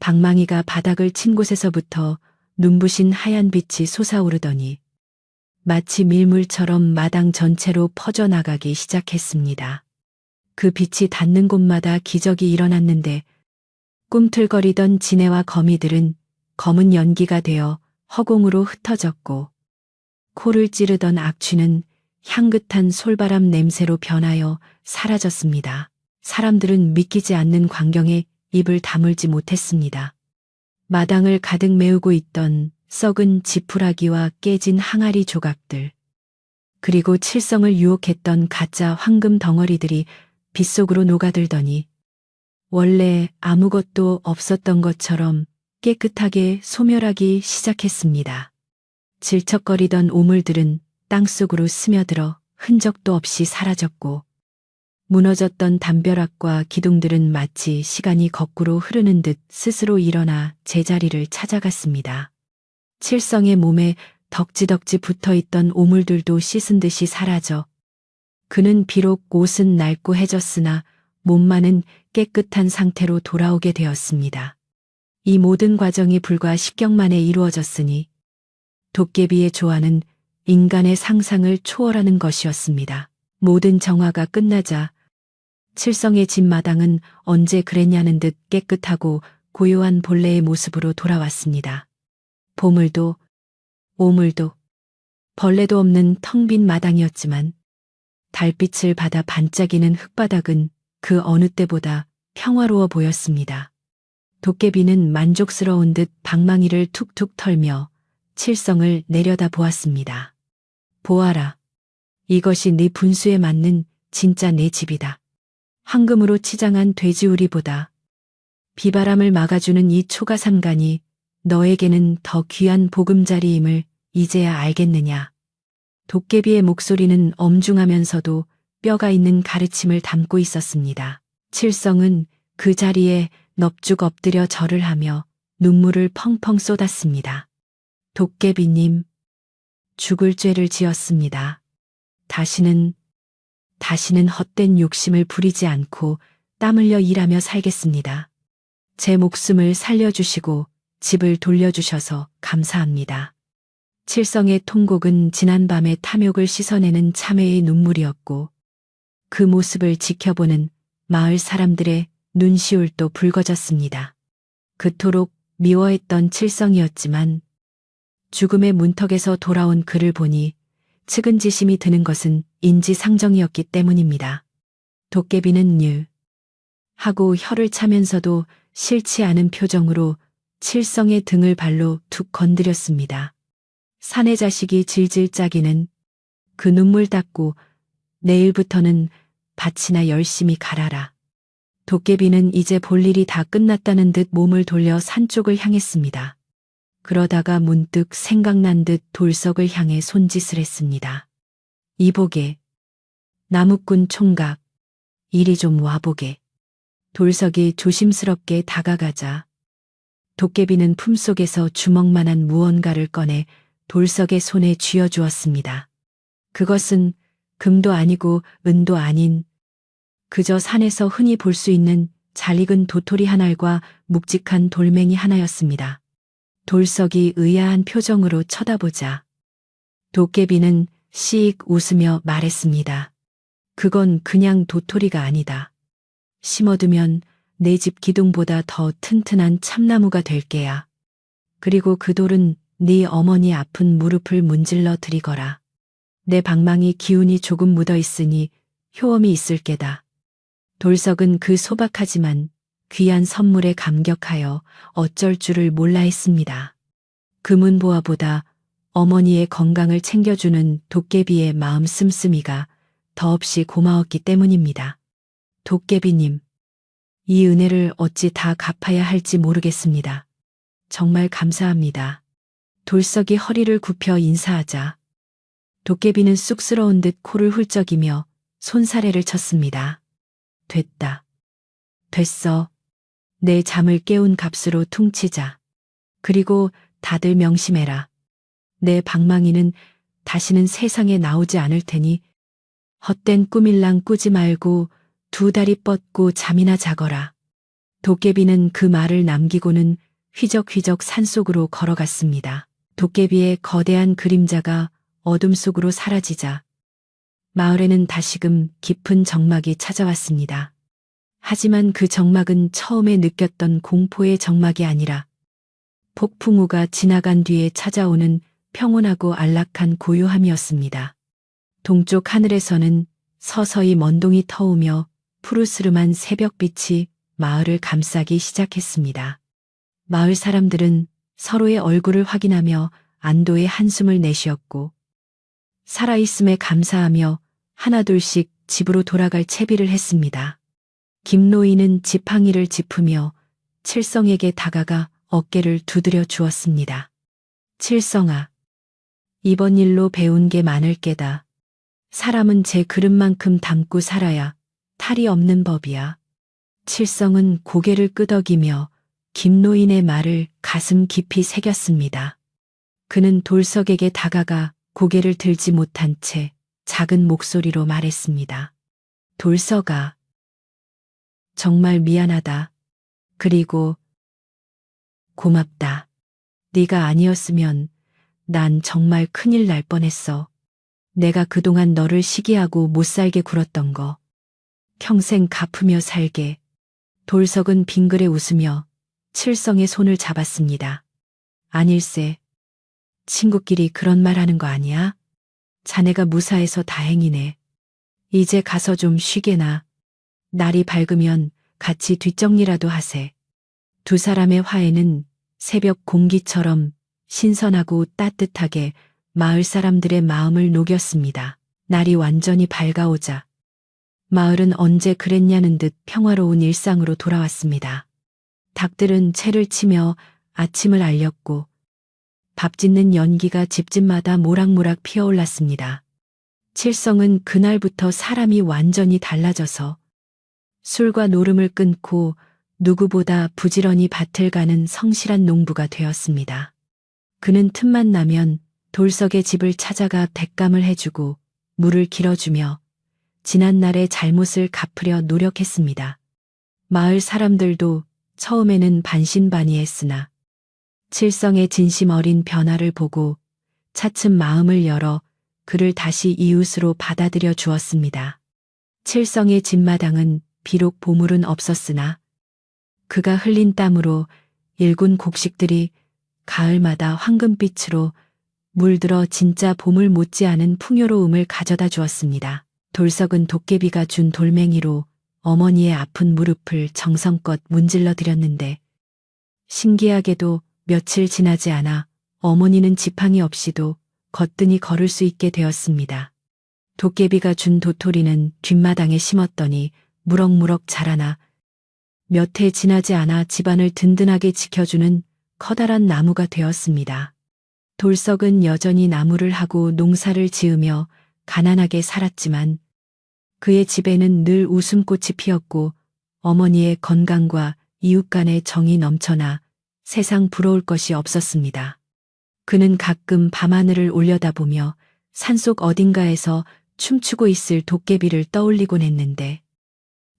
방망이가 바닥을 친 곳에서부터 눈부신 하얀 빛이 솟아오르더니 마치 밀물처럼 마당 전체로 퍼져나가기 시작했습니다. 그 빛이 닿는 곳마다 기적이 일어났는데 꿈틀거리던 지네와 거미들은 검은 연기가 되어 허공으로 흩어졌고 코를 찌르던 악취는 향긋한 솔바람 냄새로 변하여 사라졌습니다. 사람들은 믿기지 않는 광경에 입을 다물지 못했습니다. 마당을 가득 메우고 있던 썩은 지푸라기와 깨진 항아리 조각들, 그리고 칠성을 유혹했던 가짜 황금 덩어리들이 빗속으로 녹아들더니 원래 아무것도 없었던 것처럼 깨끗하게 소멸하기 시작했습니다. 질척거리던 오물들은 땅속으로 스며들어 흔적도 없이 사라졌고 무너졌던 담벼락과 기둥들은 마치 시간이 거꾸로 흐르는 듯 스스로 일어나 제자리를 찾아갔습니다. 칠성의 몸에 덕지덕지 붙어있던 오물들도 씻은 듯이 사라져 그는 비록 옷은 낡고 해졌으나 몸만은 깨끗한 상태로 돌아오게 되었습니다. 이 모든 과정이 불과 10경 만에 이루어졌으니 도깨비의 조화는 인간의 상상을 초월하는 것이었습니다. 모든 정화가 끝나자 칠성의 집 마당은 언제 그랬냐는 듯 깨끗하고 고요한 본래의 모습으로 돌아왔습니다. 보물도 오물도 벌레도 없는 텅 빈 마당이었지만 달빛을 받아 반짝이는 흙바닥은 그 어느 때보다 평화로워 보였습니다. 도깨비는 만족스러운 듯 방망이를 툭툭 털며 칠성을 내려다 보았습니다. 보아라. 이것이 네 분수에 맞는 진짜 내 집이다. 황금으로 치장한 돼지우리보다 비바람을 막아주는 이 초가삼간이 너에게는 더 귀한 보금자리임을 이제야 알겠느냐. 도깨비의 목소리는 엄중하면서도 뼈가 있는 가르침을 담고 있었습니다. 칠성은 그 자리에 넙죽 엎드려 절을 하며 눈물을 펑펑 쏟았습니다. 도깨비님, 죽을 죄를 지었습니다. 다시는 헛된 욕심을 부리지 않고 땀 흘려 일하며 살겠습니다. 제 목숨을 살려주시고 집을 돌려주셔서 감사합니다. 칠성의 통곡은 지난밤의 탐욕을 씻어내는 참회의 눈물이었고 그 모습을 지켜보는 마을 사람들의 눈시울도 붉어졌습니다. 그토록 미워했던 칠성이었지만 죽음의 문턱에서 돌아온 그를 보니 측은지심이 드는 것은 인지상정이었기 때문입니다. 도깨비는 유 하고 혀를 차면서도 싫지 않은 표정으로 칠성의 등을 발로 툭 건드렸습니다. 사내 자식이 질질 짜기는 그 눈물 닦고 내일부터는 밭이나 열심히 갈아라. 도깨비는 이제 볼 일이 다 끝났다는 듯 몸을 돌려 산 쪽을 향했습니다. 그러다가 문득 생각난 듯 돌석을 향해 손짓을 했습니다. 이보게, 나무꾼 총각, 이리 좀 와보게. 돌석이 조심스럽게 다가가자 도깨비는 품속에서 주먹만한 무언가를 꺼내 돌석의 손에 쥐어주었습니다. 그것은 금도 아니고 은도 아닌 그저 산에서 흔히 볼 수 있는 잘 익은 도토리 한 알과 묵직한 돌멩이 하나였습니다. 돌석이 의아한 표정으로 쳐다보자 도깨비는 씩 웃으며 말했습니다. 그건 그냥 도토리가 아니다. 심어두면 내 집 기둥보다 더 튼튼한 참나무가 될 게야. 그리고 그 돌은 네 어머니 아픈 무릎을 문질러 드리거라. 내 방망이 기운이 조금 묻어 있으니 효험이 있을 게다. 돌석은 그 소박하지만 귀한 선물에 감격하여 어쩔 줄을 몰라 했습니다. 금은보화보다 어머니의 건강을 챙겨주는 도깨비의 마음 씀씀이가 더없이 고마웠기 때문입니다. 도깨비님, 이 은혜를 어찌 다 갚아야 할지 모르겠습니다. 정말 감사합니다. 돌석이 허리를 굽혀 인사하자 도깨비는 쑥스러운 듯 코를 훌쩍이며 손사래를 쳤습니다. 됐다. 됐어. 내 잠을 깨운 값으로 퉁치자. 그리고 다들 명심해라. 내 방망이는 다시는 세상에 나오지 않을 테니 헛된 꿈일랑 꾸지 말고 두 다리 뻗고 잠이나 자거라. 도깨비는 그 말을 남기고는 휘적휘적 산속으로 걸어갔습니다. 도깨비의 거대한 그림자가 어둠 속으로 사라지자 마을에는 다시금 깊은 정막이 찾아왔습니다. 하지만 그 정막은 처음에 느꼈던 공포의 정막이 아니라 폭풍우가 지나간 뒤에 찾아오는 평온하고 안락한 고요함이었습니다. 동쪽 하늘에서는 서서히 먼동이 터우며 푸르스름한 새벽빛이 마을을 감싸기 시작했습니다. 마을 사람들은 서로의 얼굴을 확인하며 안도의 한숨을 내쉬었고 살아있음에 감사하며 하나둘씩 집으로 돌아갈 채비를 했습니다. 김노인은 지팡이를 짚으며 칠성에게 다가가 어깨를 두드려 주었습니다. 칠성아, 이번 일로 배운 게 많을 게다. 사람은 제 그릇만큼 담고 살아야 탈이 없는 법이야. 칠성은 고개를 끄덕이며 김노인의 말을 가슴 깊이 새겼습니다. 그는 돌석에게 다가가 고개를 들지 못한 채 작은 목소리로 말했습니다. 돌석아, 정말 미안하다. 그리고 고맙다. 네가 아니었으면 난 정말 큰일 날 뻔했어. 내가 그동안 너를 시기하고 못살게 굴었던 거. 평생 갚으며 살게. 돌석은 빙그레 웃으며 칠성의 손을 잡았습니다. 아닐세. 친구끼리 그런 말 하는 거 아니야? 자네가 무사해서 다행이네. 이제 가서 좀 쉬게나. 날이 밝으면 같이 뒷정리라도 하세. 두 사람의 화해는 새벽 공기처럼 신선하고 따뜻하게 마을 사람들의 마음을 녹였습니다. 날이 완전히 밝아오자 마을은 언제 그랬냐는 듯 평화로운 일상으로 돌아왔습니다. 닭들은 채를 치며 아침을 알렸고 밥 짓는 연기가 집집마다 모락모락 피어올랐습니다. 칠성은 그날부터 사람이 완전히 달라져서 술과 노름을 끊고 누구보다 부지런히 밭을 가는 성실한 농부가 되었습니다. 그는 틈만 나면 돌석의 집을 찾아가 백감을 해주고 물을 길어주며 지난날의 잘못을 갚으려 노력했습니다. 마을 사람들도 처음에는 반신반의했으나 칠성의 진심 어린 변화를 보고 차츰 마음을 열어 그를 다시 이웃으로 받아들여 주었습니다. 칠성의 집마당은 비록 보물은 없었으나 그가 흘린 땀으로 일군 곡식들이 가을마다 황금빛으로 물들어 진짜 봄을 못지않은 풍요로움을 가져다 주었습니다. 돌석은 도깨비가 준 돌멩이로 어머니의 아픈 무릎을 정성껏 문질러 드렸는데 신기하게도 며칠 지나지 않아 어머니는 지팡이 없이도 거뜬히 걸을 수 있게 되었습니다. 도깨비가 준 도토리는 뒷마당에 심었더니 무럭무럭 자라나 몇 해 지나지 않아 집안을 든든하게 지켜주는 커다란 나무가 되었습니다. 돌석은 여전히 나무를 하고 농사를 지으며 가난하게 살았지만 그의 집에는 늘 웃음꽃이 피었고 어머니의 건강과 이웃 간의 정이 넘쳐나 세상 부러울 것이 없었습니다. 그는 가끔 밤하늘을 올려다보며 산속 어딘가에서 춤추고 있을 도깨비를 떠올리곤 했는데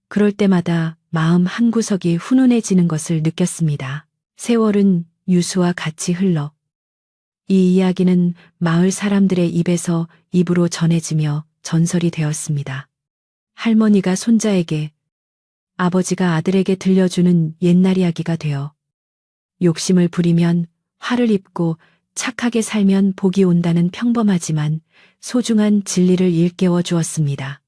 그럴 때마다 마음 한구석이 훈훈해지는 것을 느꼈습니다. 세월은 유수와 같이 흘러 이 이야기는 마을 사람들의 입에서 입으로 전해지며 전설이 되었습니다. 할머니가 손자에게, 아버지가 아들에게 들려주는 옛날 이야기가 되어 욕심을 부리면 화를 입고 착하게 살면 복이 온다는 평범하지만 소중한 진리를 일깨워 주었습니다.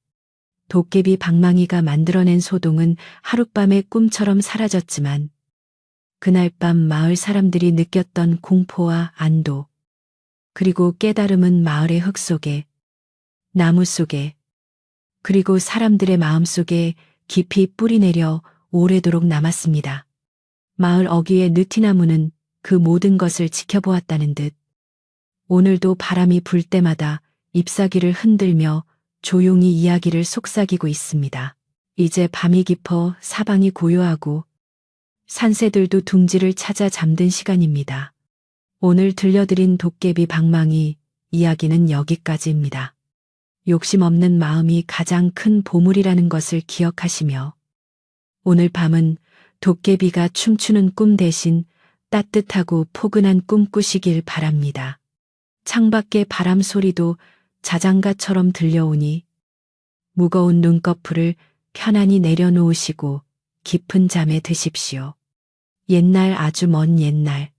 도깨비 방망이가 만들어낸 소동은 하룻밤의 꿈처럼 사라졌지만 그날 밤 마을 사람들이 느꼈던 공포와 안도, 그리고 깨달음은 마을의 흙 속에, 나무 속에, 그리고 사람들의 마음 속에 깊이 뿌리내려 오래도록 남았습니다. 마을 어귀의 느티나무는 그 모든 것을 지켜보았다는 듯 오늘도 바람이 불 때마다 잎사귀를 흔들며 조용히 이야기를 속삭이고 있습니다. 이제 밤이 깊어 사방이 고요하고 산새들도 둥지를 찾아 잠든 시간입니다. 오늘 들려드린 도깨비 방망이 이야기는 여기까지입니다. 욕심 없는 마음이 가장 큰 보물이라는 것을 기억하시며 오늘 밤은 도깨비가 춤추는 꿈 대신 따뜻하고 포근한 꿈 꾸시길 바랍니다. 창밖의 바람 소리도 자장가처럼 들려오니 무거운 눈꺼풀을 편안히 내려놓으시고 깊은 잠에 드십시오. 옛날 아주 먼 옛날